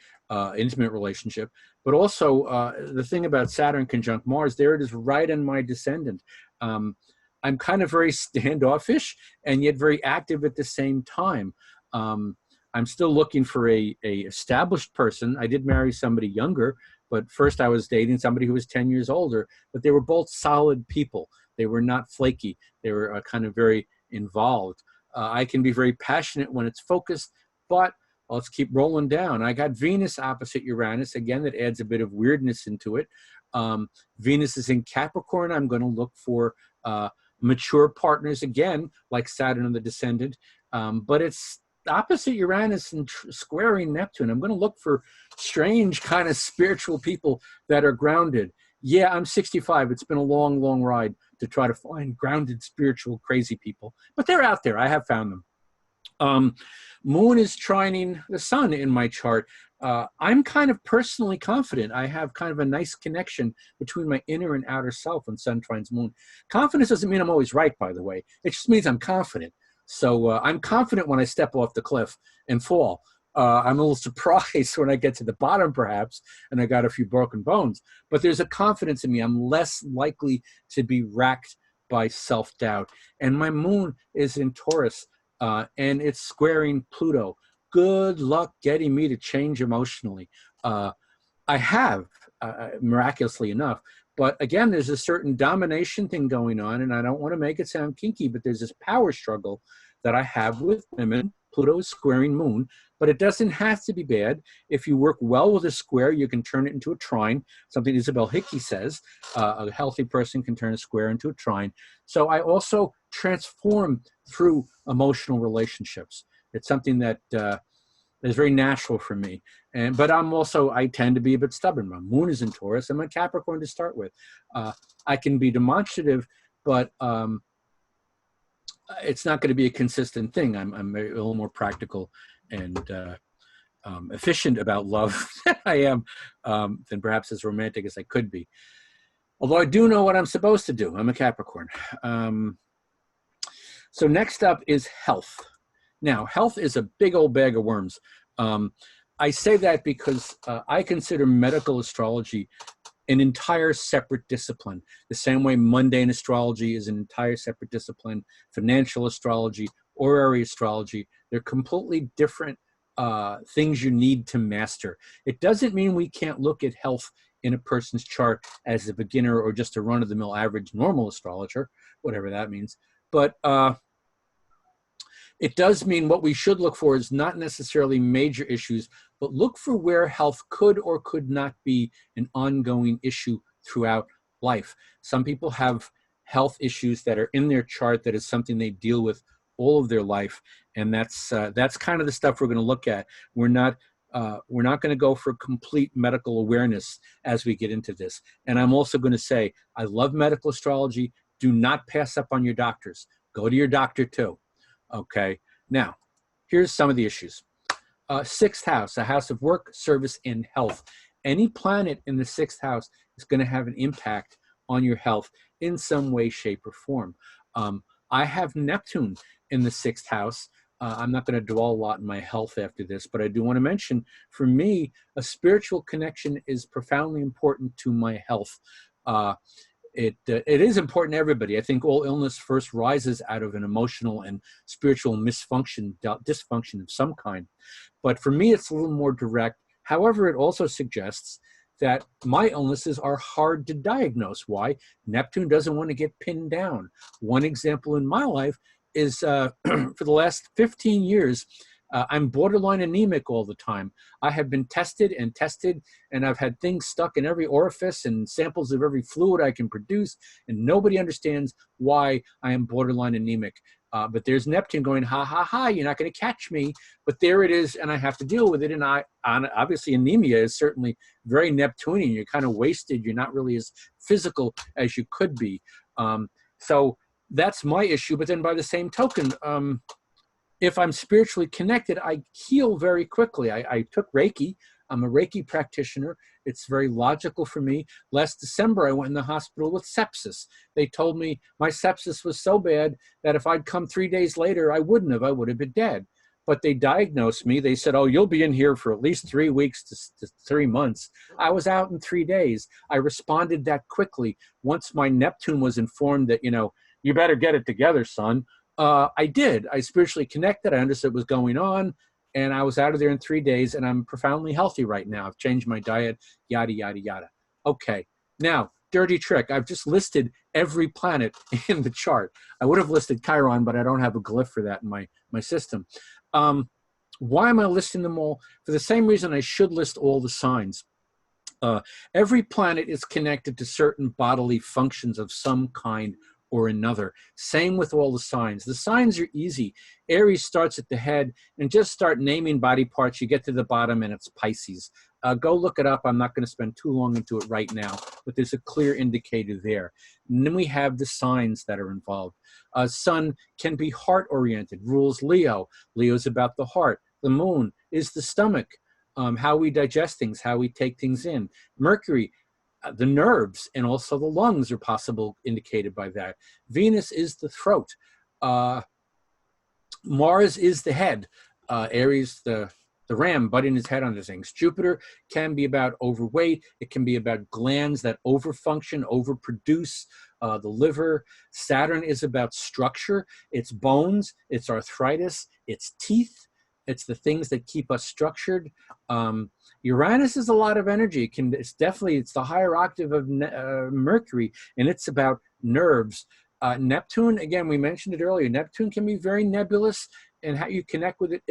intimate relationship. But also the thing about Saturn conjunct Mars, there it is right in my descendant. Um, I'm kind of very standoffish and yet very active at the same time. Um, I'm still looking for a established person. I did marry somebody younger, but first I was dating somebody who was 10 years older, but they were both solid people. They were not flaky. They were kind of very involved. I can be very passionate when it's focused, but let's keep rolling down. I got Venus opposite Uranus. Again, that adds a bit of weirdness into it. Venus is in Capricorn. I'm going to look for mature partners again, like Saturn and the descendant. But it's opposite Uranus and squaring Neptune. I'm going to look for strange kind of spiritual people that are grounded. Yeah, I'm 65. It's been a long, long ride to try to find grounded, spiritual, crazy people. But they're out there. I have found them. Moon is trining the sun in my chart. I'm kind of personally confident. I have kind of a nice connection between my inner and outer self when sun trines moon. Confidence doesn't mean I'm always right, by the way. It just means I'm confident. So I'm confident when I step off the cliff and fall. I'm a little surprised when I get to the bottom, perhaps, and I got a few broken bones. But there's a confidence in me. I'm less likely to be racked by self-doubt. And my moon is in Taurus, and it's squaring Pluto. Good luck getting me to change emotionally. I have, miraculously enough. But again, there's a certain domination thing going on, and I don't want to make it sound kinky, but there's this power struggle that I have with women. Pluto is squaring Moon, but it doesn't have to be bad. If you work well with a square, you can turn it into a trine, something Isabel Hickey says. A healthy person can turn a square into a trine. So I also transform through emotional relationships. It's something that is very natural for me. But I tend to be a bit stubborn. My moon is in Taurus. I'm a Capricorn to start with. I can be demonstrative, but it's not going to be a consistent thing. I'm a little more practical and efficient about love than I am, than perhaps as romantic as I could be. Although I do know what I'm supposed to do. I'm a Capricorn. So next up is health. Now, health is a big old bag of worms. I say that because I consider medical astrology an entire separate discipline. The same way mundane astrology is an entire separate discipline, financial astrology, horary astrology, they're completely different things you need to master. It doesn't mean we can't look at health in a person's chart as a beginner or just a run-of-the-mill average normal astrologer, whatever that means. But it does mean what we should look for is not necessarily major issues, but look for where health could or could not be an ongoing issue throughout life. Some people have health issues that are in their chart that is something they deal with all of their life, and that's kind of the stuff we're going to look at. We're not going to go for complete medical awareness as we get into this. And I'm also going to say, I love medical astrology. Do not pass up on your doctors. Go to your doctor too. Okay, now, here's some of the issues. Sixth house, a house of work, service, and health. Any planet in the sixth house is going to have an impact on your health in some way, shape, or form. I have Neptune in the sixth house. I'm not going to dwell a lot in my health after this, but I do want to mention, for me, a spiritual connection is profoundly important to my health. It is important to everybody. I think all illness first rises out of an emotional and spiritual dysfunction of some kind. But for me, it's a little more direct. However, it also suggests that my illnesses are hard to diagnose. Why? Neptune doesn't want to get pinned down. One example in my life is for the last 15 years, I'm borderline anemic all the time. I have been tested, and I've had things stuck in every orifice and samples of every fluid I can produce, and nobody understands why I am borderline anemic. But there's Neptune going, ha, ha, ha, you're not going to catch me. But there it is, and I have to deal with it. And obviously, anemia is certainly very Neptunian. You're kind of wasted. You're not really as physical as you could be. So that's my issue. But then by the same token, if I'm spiritually connected, I heal very quickly. I took Reiki. I'm a Reiki practitioner. It's very logical for me. Last December, I went in the hospital with sepsis. They told me my sepsis was so bad that if I'd come 3 days later, I would have been dead. but they diagnosed me. They said, oh, you'll be in here for at least 3 weeks to 3 months. I was out in 3 days. I responded that quickly. Once my Neptune was informed that, you better get it together, son, I did. I spiritually connected. I understood what was going on. And I was out of there in 3 days, and I'm profoundly healthy right now. I've changed my diet, yada, yada, yada. Okay. Now, dirty trick. I've just listed every planet in the chart. I would have listed Chiron, but I don't have a glyph for that in my system. Why am I listing them all? For the same reason I should list all the signs. Every planet is connected to certain bodily functions of some kind or another. Same with all the signs. The signs are easy. Aries starts at the head, and just start naming body parts. You get to the bottom, and it's Pisces. Go look it up. I'm not going to spend too long into it right now, but there's a clear indicator there. And then we have the signs that are involved. Sun can be heart-oriented, rules Leo. Leo's about the heart. The moon is the stomach, how we digest things, how we take things in. Mercury, the nerves, and also the lungs are possible indicated by that. Venus is the throat. Mars is the head. Aries, the ram butting his head onto things. Jupiter can be about overweight. It can be about glands that overfunction, overproduce, the liver. Saturn is about structure. It's bones, it's arthritis, it's teeth. It's the things that keep us structured. Uranus is a lot of energy. It's the higher octave of Mercury, and it's about nerves. Neptune, again, we mentioned it earlier. Neptune can be very nebulous, and how you connect with it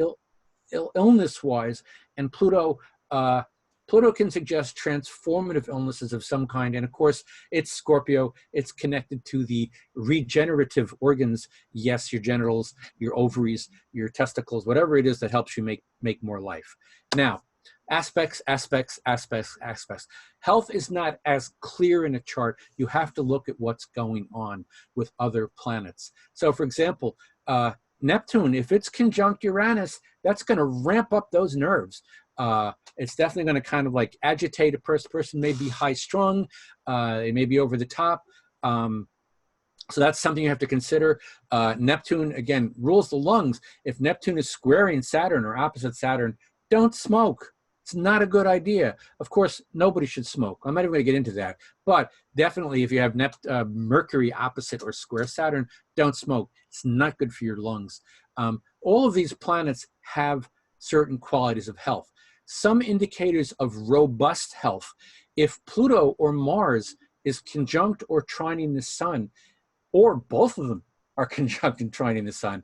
illness-wise. And Pluto can suggest transformative illnesses of some kind. And of course, it's Scorpio. It's connected to the regenerative organs. Yes, your genitals, your ovaries, your testicles, whatever it is that helps you make more life. Now, aspects. Health is not as clear in a chart. You have to look at what's going on with other planets. So for example, Neptune, if it's conjunct Uranus, that's going to ramp up those nerves. It's definitely going to kind of like agitate a person. Person may be high strung. It may be over the top. So that's something you have to consider. Neptune, again, rules the lungs. If Neptune is squaring Saturn or opposite Saturn, don't smoke. It's not a good idea. Of course, nobody should smoke. I'm not even going to get into that. But definitely, if you have Mercury opposite or square Saturn, don't smoke. It's not good for your lungs. All of these planets have certain qualities of health. Some indicators of robust health. If Pluto or Mars is conjunct or trining the sun, or both of them are conjunct and trining the sun,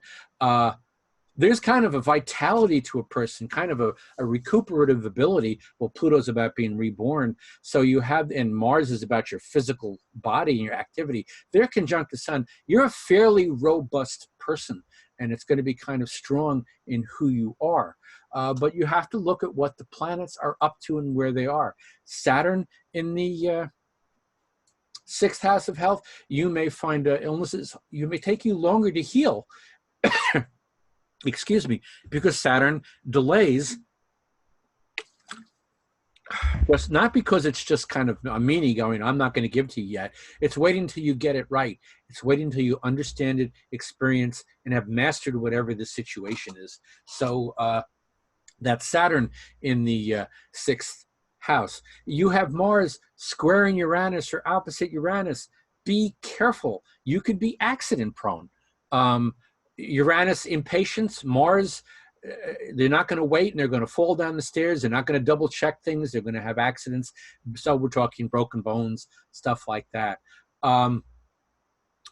there's kind of a vitality to a person, kind of a recuperative ability. Well, Pluto's about being reborn. So you have, and Mars is about your physical body and your activity. They're conjunct the sun. You're a fairly robust person, and it's going to be kind of strong in who you are. But you have to look at what the planets are up to and where they are. Saturn in the 6th house of health, you may find illnesses. You may take you longer to heal. Excuse me, because Saturn delays, just not because it's just kind of a meanie going, I'm not going to give to you yet. It's waiting until you get it right. It's waiting until you understand it, experience, and have mastered whatever the situation is. So that's Saturn in the 6th house. You have Mars squaring Uranus or opposite Uranus. Be careful. You could be accident prone. Uranus, impatience. Mars, they're not going to wait, and they're going to fall down the stairs. They're not going to double check things. They're going to have accidents. So we're talking broken bones, stuff like that.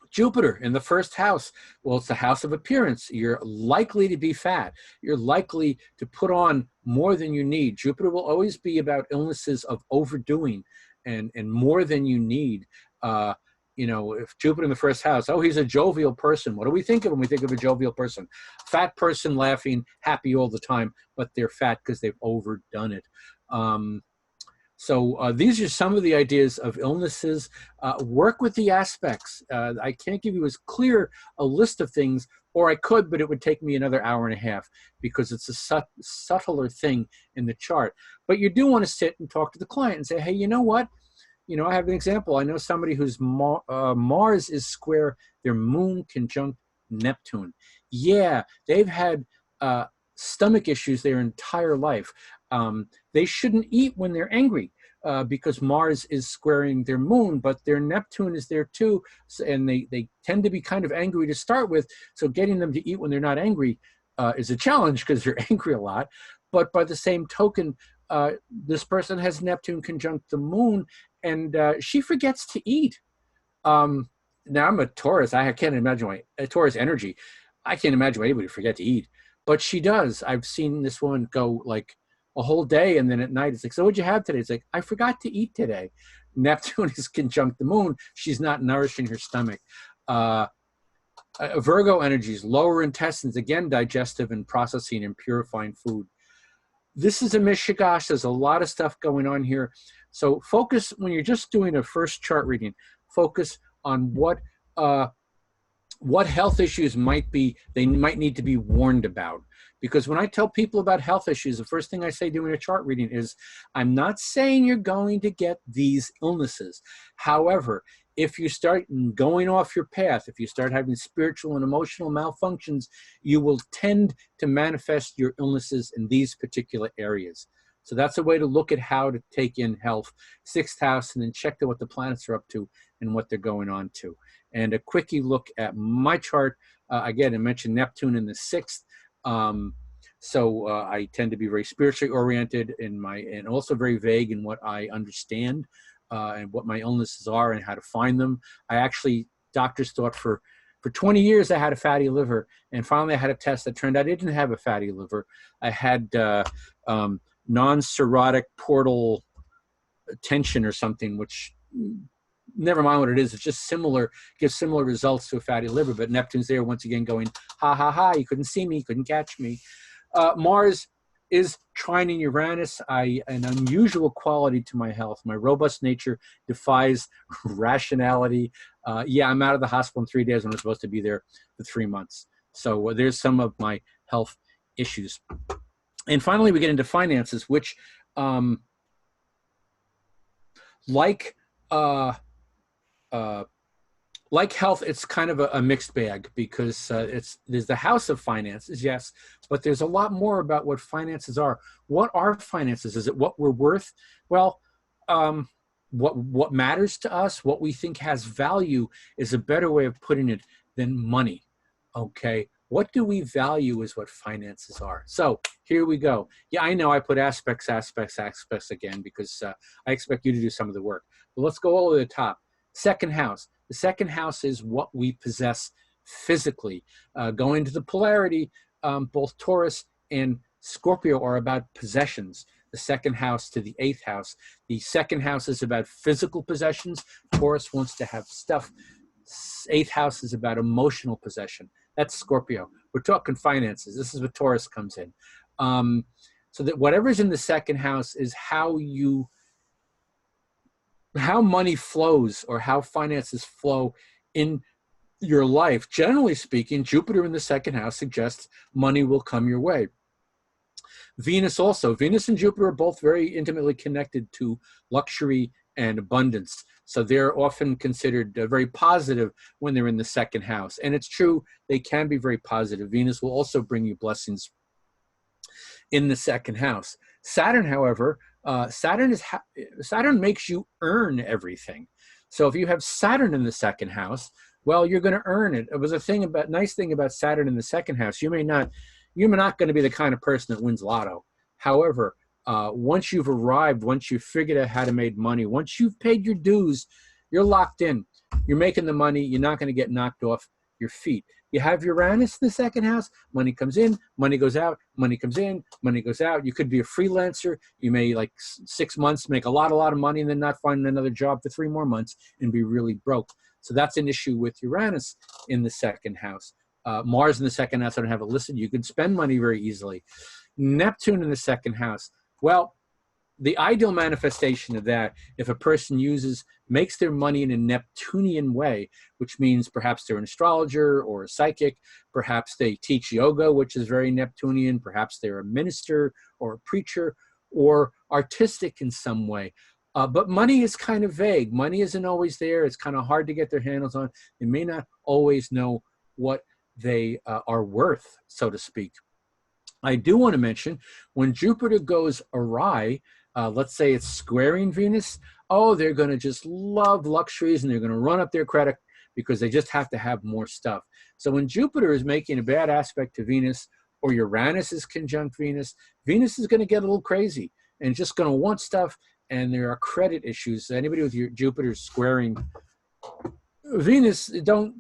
Jupiter in the 1st house. Well, it's the house of appearance. You're likely to be fat. You're likely to put on more than you need. Jupiter will always be about illnesses of overdoing and more than you need. If Jupiter in the 1st house, oh, he's a jovial person. What do we think of when we think of a jovial person? Fat person laughing, happy all the time, but they're fat because they've overdone it. So these are some of the ideas of illnesses. Work with the aspects. I can't give you as clear a list of things, or I could, but it would take me another hour and a half because it's a subtler thing in the chart. But you do want to sit and talk to the client and say, hey, you know what? I have an example. I know somebody whose Mars is square, their moon conjunct Neptune. Yeah, they've had stomach issues their entire life. They shouldn't eat when they're angry. Because Mars is squaring their moon, but their Neptune is there too, and they tend to be kind of angry to start with. So getting them to eat when they're not angry is a challenge because they're angry a lot. But by the same token, this person has Neptune conjunct the moon, and she forgets to eat. Now I'm a Taurus. I can't imagine why a Taurus energy. I can't imagine why anybody would forget to eat, but she does. I've seen this woman go like a whole day, and then at night it's like, so what'd you have today? It's like, I forgot to eat today. Neptune is conjunct the moon. She's not nourishing her stomach. Virgo energies, lower intestines, again, digestive and processing and purifying food. This is a mishigash. There's a lot of stuff going on here. So focus, when you're just doing a first chart reading, focus on what health issues they might need to be warned about. Because when I tell people about health issues, the first thing I say during a chart reading is, I'm not saying you're going to get these illnesses. However, if you start going off your path, if you start having spiritual and emotional malfunctions, you will tend to manifest your illnesses in these particular areas. So that's a way to look at how to take in health, sixth house, and then check what the planets are up to and what they're going on to. And a quickie look at my chart. Again, I mentioned Neptune in the sixth. So I tend to be very spiritually oriented and also very vague in what I understand and what my illnesses are and how to find them. I actually, doctors thought for 20 years I had a fatty liver, and finally I had a test that turned out I didn't have a fatty liver. I had non-cirrhotic portal tension or something, which never mind what it is. It's just similar, gives similar results to a fatty liver, but Neptune's there once again going, ha, ha, ha, you couldn't see me, you couldn't catch me. Mars is trining Uranus, an unusual quality to my health. My robust nature defies rationality. Yeah, I'm out of the hospital in 3 days when I'm supposed to be there for 3 months. So there's some of my health issues. And finally, we get into finances, which like health, it's kind of a mixed bag because there's the house of finances, yes, but there's a lot more about what finances are. What are finances? Is it what we're worth? Well, what matters to us, what we think has value is a better way of putting it than money, okay? What do we value is what finances are. So here we go. Yeah, I know I put aspects again because I expect you to do some of the work. But let's go all the way to the top. Second house. The second house is what we possess physically. Going to the polarity, both Taurus and Scorpio are about possessions. The second house to the eighth house. The second house is about physical possessions. Taurus wants to have stuff. Eighth house is about emotional possession. That's Scorpio. We're talking finances. This is where Taurus comes in. So that whatever's in the second house is how money flows or how finances flow in your life. Generally speaking, Jupiter in the second house suggests money will come your way. Venus also. Venus and Jupiter are both very intimately connected to luxury and abundance. So they're often considered very positive when they're in the second house. And it's true, they can be very positive. Venus will also bring you blessings in the second house. Saturn, however, Saturn makes you earn everything. So if you have Saturn in the second house, well, you're going to earn it. It was nice thing about Saturn in the second house. You're not going to be the kind of person that wins lotto. However, once you've arrived, once you've figured out how to make money, once you've paid your dues, you're locked in. You're making the money. You're not going to get knocked off your feet. You have Uranus in the second house. Money comes in, money goes out, money comes in, money goes out. You could be a freelancer. You may, like 6 months, make a lot of money and then not find another job for 3 more months and be really broke. So that's an issue with Uranus in the second house. Mars in the second house, I don't have it listed. You can spend money very easily. Neptune in the second house. Well, the ideal manifestation of that, if a person makes their money in a Neptunian way, which means perhaps they're an astrologer or a psychic, perhaps they teach yoga, which is very Neptunian, perhaps they're a minister or a preacher or artistic in some way. But money is kind of vague. Money isn't always there. It's kind of hard to get their handles on. They may not always know what they are worth, so to speak. I do want to mention when Jupiter goes awry, let's say it's squaring Venus, oh, they're going to just love luxuries and they're going to run up their credit because they just have to have more stuff. So when Jupiter is making a bad aspect to Venus or Uranus is conjunct Venus, Venus is going to get a little crazy and just going to want stuff. And there are credit issues. Anybody with your Jupiter squaring Venus, don't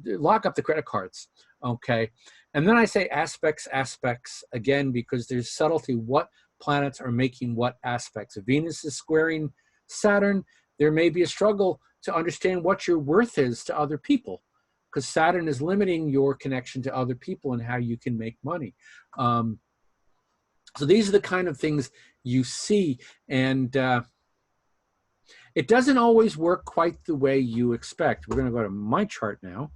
lock up the credit cards, okay? And then I say aspects, aspects, again, because there's subtlety. What planets are making what aspects? If Venus is squaring Saturn, there may be a struggle to understand what your worth is to other people, because Saturn is limiting your connection to other people and how you can make money. So these are the kind of things you see, and it doesn't always work quite the way you expect. We're going to go to my chart now.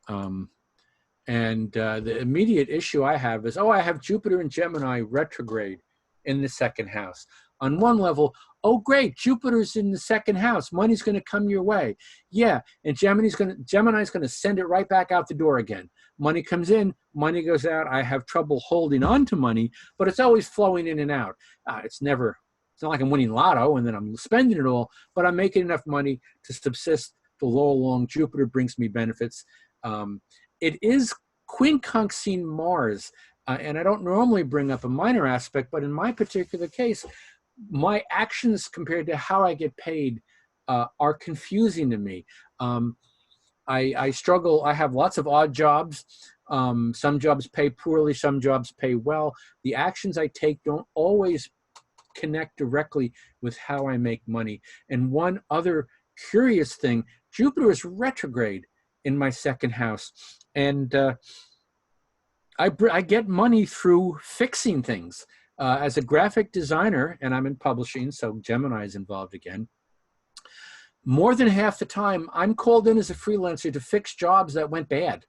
The immediate issue I have is, oh, I have Jupiter and Gemini retrograde in the second house. On one level, oh, great, Jupiter's in the second house. Money's going to come your way. Yeah, and Gemini's going to send it right back out the door again. Money comes in, money goes out. I have trouble holding on to money, but it's always flowing in and out. It's not like I'm winning lotto and then I'm spending it all, but I'm making enough money to subsist for long. Jupiter brings me benefits. It is quincunxing Mars, and I don't normally bring up a minor aspect, but in my particular case, my actions compared to how I get paid are confusing to me. I struggle. I have lots of odd jobs. Some jobs pay poorly, some jobs pay well. The actions I take don't always connect directly with how I make money. And one other curious thing, Jupiter is retrograde in my second house. And I get money through fixing things. As a graphic designer, and I'm in publishing, so Gemini is involved again, more than half the time, I'm called in as a freelancer to fix jobs that went bad.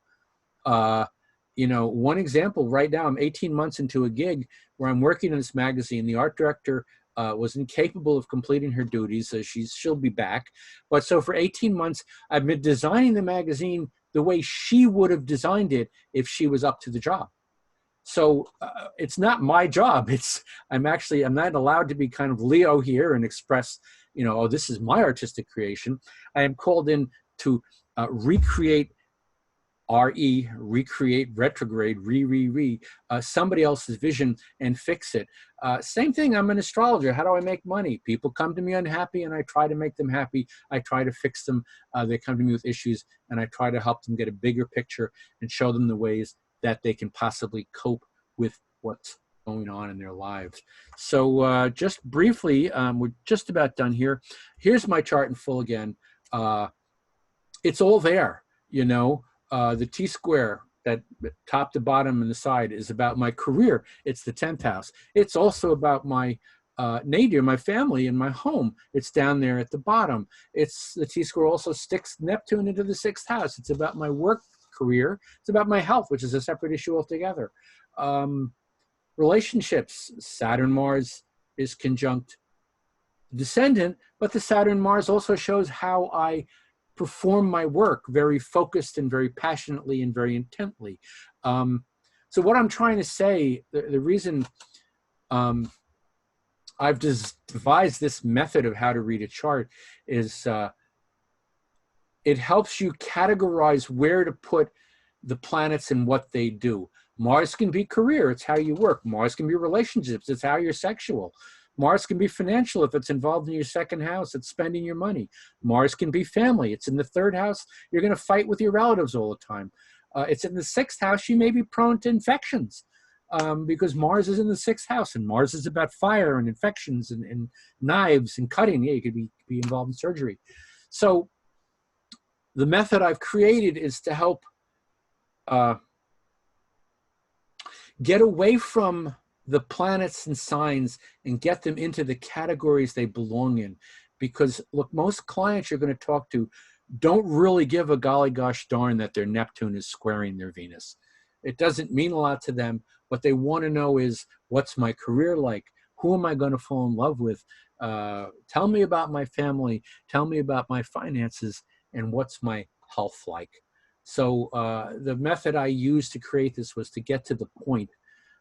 One example, right now, I'm 18 months into a gig where I'm working in this magazine. The art director was incapable of completing her duties, so she'll be back. But so for 18 months, I've been designing the magazine the way she would have designed it if she was up to the job. So it's not my job. I'm not allowed to be kind of Leo here and express, oh, this is my artistic creation. I am called in to recreate retrograde, somebody else's vision and fix it. Same thing, I'm an astrologer. How do I make money? People come to me unhappy and I try to make them happy. I try to fix them. They come to me with issues and I try to help them get a bigger picture and show them the ways that they can possibly cope with what's going on in their lives. So just briefly, we're just about done here. Here's my chart in full again. It's all there, the T-square, that top to bottom and the side, is about my career. It's the 10th house. It's also about my nadir, my family, and my home. It's down there at the bottom. The T-square also sticks Neptune into the 6th house. It's about my work career. It's about my health, which is a separate issue altogether. Relationships, Saturn-Mars is conjunct descendant, but the Saturn-Mars also shows how I perform my work very focused and very passionately and very intently. So what I'm trying to say, the reason I've devised this method of how to read a chart is it helps you categorize where to put the planets and what they do. Mars can be career, it's how you work. Mars can be relationships, it's how you're sexual. Mars can be financial if it's involved in your second house, it's spending your money. Mars can be family, it's in the 3rd house, you're going to fight with your relatives all the time. It's in the 6th house, you may be prone to infections because Mars is in the 6th house, and Mars is about fire and infections and knives and cutting. Yeah, you could be involved in surgery. So the method I've created is to help get away from the planets and signs and get them into the categories they belong in. Because look, most clients you're going to talk to don't really give a golly gosh darn that their Neptune is squaring their Venus. It doesn't mean a lot to them. What they want to know is, what's my career like? Who am I going to fall in love with? Tell me about my family. Tell me about my finances. And what's my health like? So the method I used to create this was to get to the point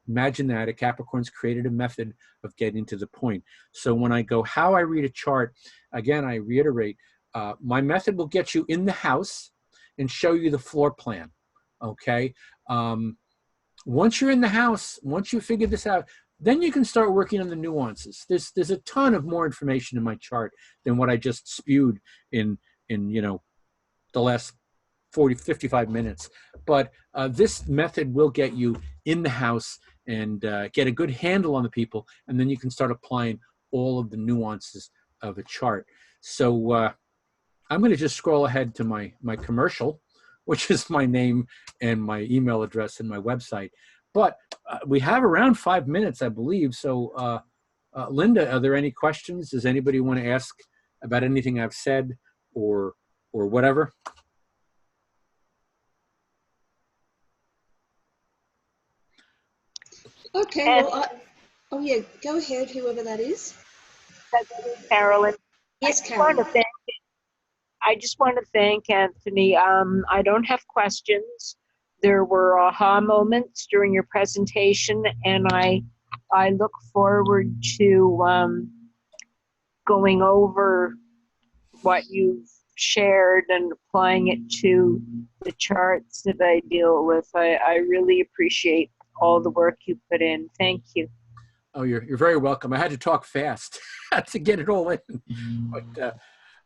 Imagine that a Capricorn's created a method of getting to the point. So when I go how I read a chart, again, I reiterate, my method will get you in the house and show you the floor plan, okay? Once you're in the house, once you figure this out, then you can start working on the nuances. There's a ton of more information in my chart than what I just spewed in the last 55 minutes. But this method will get you in the house and get a good handle on the people, and then you can start applying all of the nuances of a chart. So I'm going to just scroll ahead to my commercial, which is my name and my email address and my website. But we have around 5 minutes, I believe. So Linda, are there any questions? Does anybody want to ask about anything I've said or whatever? Okay, well, oh yeah, go ahead, whoever that is. Carolyn. Yes, Carolyn. I just want to thank Anthony. I don't have questions. There were aha moments during your presentation, and I look forward to going over what you've shared and applying it to the charts that I deal with. I really appreciate all the work you put in. Thank you. Oh, you're very welcome. I had to talk fast to get it all in, but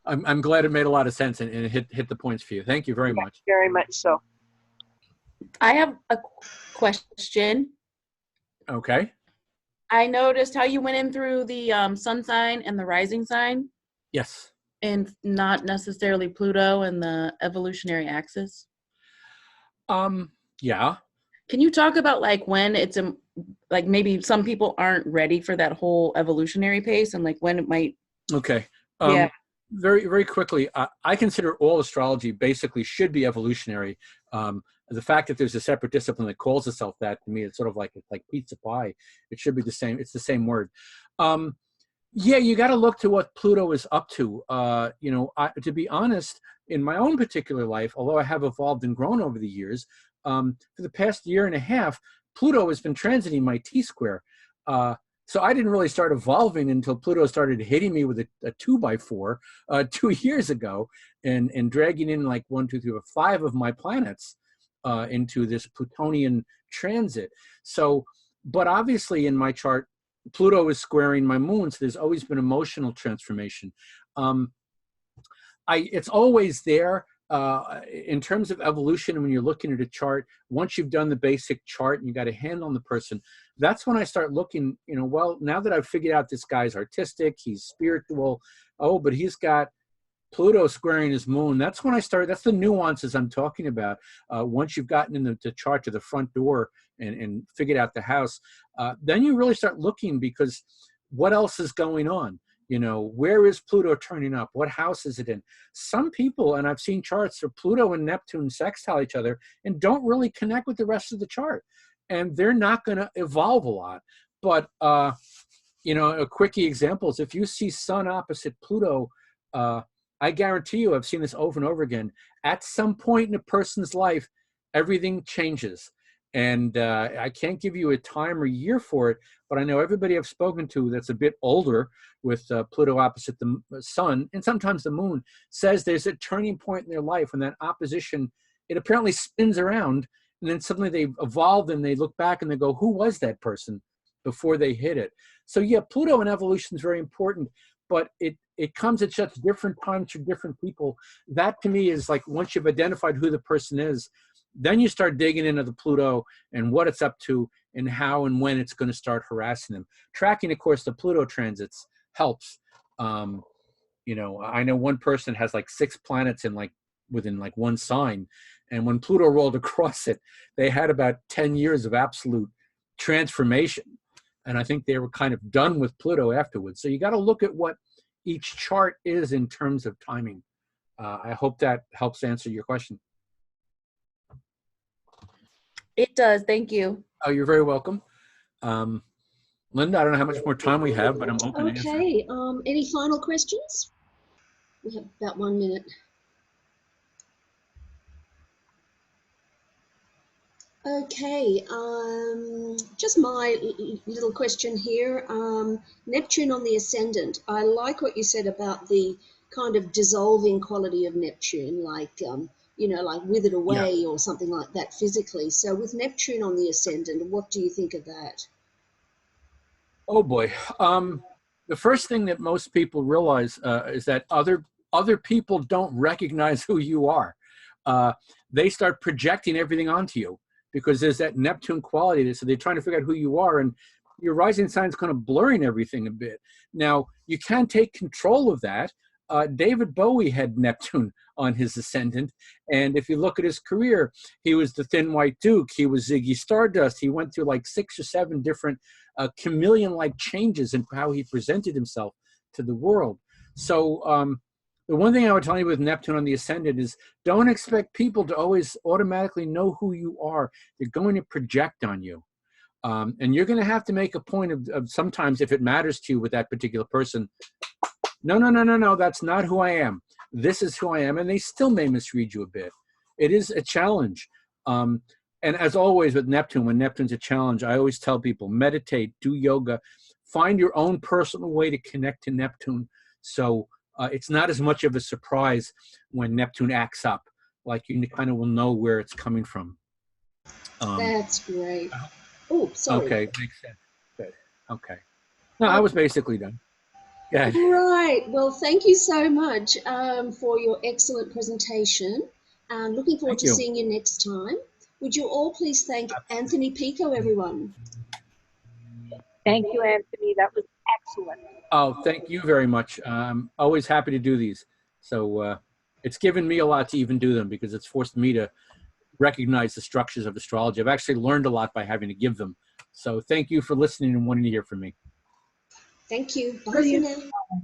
I'm glad it made a lot of sense and it hit the points for you. Thank you very much. Very much so. I have a question. Okay. I noticed how you went in through the sun sign and the rising sign. Yes. And not necessarily Pluto and the evolutionary axis. Yeah. Can you talk about like when it's like maybe some people aren't ready for that whole evolutionary pace and like when it might? Okay. Yeah. Very, very quickly, I consider all astrology basically should be evolutionary. The fact that there's a separate discipline that calls itself that, to me, it's sort of like pizza pie. It should be the same. It's the same word. Yeah, you got to look to what Pluto is up to. To be honest, in my own particular life, although I have evolved and grown over the years, for the past year and a half, Pluto has been transiting my T-square. So I didn't really start evolving until Pluto started hitting me with a 2x4 2 years ago and dragging in like 1, 2, 3, or 5 of my planets into this Plutonian transit. So, but obviously in my chart, Pluto is squaring my moon, so there's always been emotional transformation. It's always there. In terms of evolution, when you're looking at a chart, once you've done the basic chart and you got a handle on the person, that's when I start looking, well, now that I've figured out this guy's artistic, he's spiritual, oh, but he's got Pluto squaring his moon. That's when I start, that's the nuances I'm talking about. Once you've gotten in the chart to the front door and figured out the house, then you really start looking, because what else is going on? Where is Pluto turning up? What house is it in? Some people, and I've seen charts where Pluto and Neptune sextile each other and don't really connect with the rest of the chart. And they're not going to evolve a lot. But, a quickie example is if you see Sun opposite Pluto, I guarantee you, I've seen this over and over again, at some point in a person's life, everything changes. And I can't give you a time or year for it, but I know everybody I've spoken to that's a bit older with Pluto opposite the sun, and sometimes the moon, says there's a turning point in their life when that opposition, it apparently spins around, and then suddenly they've evolved and they look back and they go, who was that person before they hit it? So yeah, Pluto and evolution is very important, but it comes at such different times for different people. That to me is like, once you've identified who the person is, then you start digging into the Pluto and what it's up to and how and when it's going to start harassing them. Tracking, of course, the Pluto transits helps. I know one person has like 6 planets within one sign. And when Pluto rolled across it, they had about 10 years of absolute transformation. And I think they were kind of done with Pluto afterwards. So you got to look at what each chart is in terms of timing. I hope that helps answer your question. It does. Thank you. Oh, you're very welcome. Linda, I don't know how much more time we have, but I'm open to answer. Okay. Any final questions? We have about 1 minute. Okay, just my little question here. Neptune on the ascendant. I like what you said about the kind of dissolving quality of Neptune, like, like withered Yeah. away or something like that physically. So with Neptune on the ascendant, what do you think of that? Oh boy. The first thing that most people realize is that other people don't recognize who you are. Uh, they start projecting everything onto you because there's that Neptune quality. So they're trying to figure out who you are, and your rising sign is kind of blurring everything a bit. Now you can take control of that. David Bowie had Neptune on his ascendant, and if you look at his career, he was the Thin White Duke. He was Ziggy Stardust. He went through like 6 or 7 different chameleon-like changes in how he presented himself to the world. So the one thing I would tell you with Neptune on the ascendant is don't expect people to always automatically know who you are. They're going to project on you. And you're going to have to make a point of sometimes, if it matters to you with that particular person, no, that's not who I am. This is who I am. And they still may misread you a bit. It is a challenge. And as always with Neptune, when Neptune's a challenge, I always tell people, meditate, do yoga, find your own personal way to connect to Neptune. So it's not as much of a surprise when Neptune acts up. Like you kind of will know where it's coming from. That's great. Oh, sorry. Okay, makes sense. Good. Okay. No, I was basically done. Good. Right. Well, thank you so much for your excellent presentation. Looking forward Thank to you. seeing you next time. Would you all please thank Anthony Picco, everyone? Thank you, Anthony. That was excellent. Oh, thank you very much. I'm always happy to do these. So it's given me a lot to even do them because it's forced me to recognize the structures of astrology. I've actually learned a lot by having to give them. So thank you for listening and wanting to hear from me. Thank you. Bye for Brilliant. now.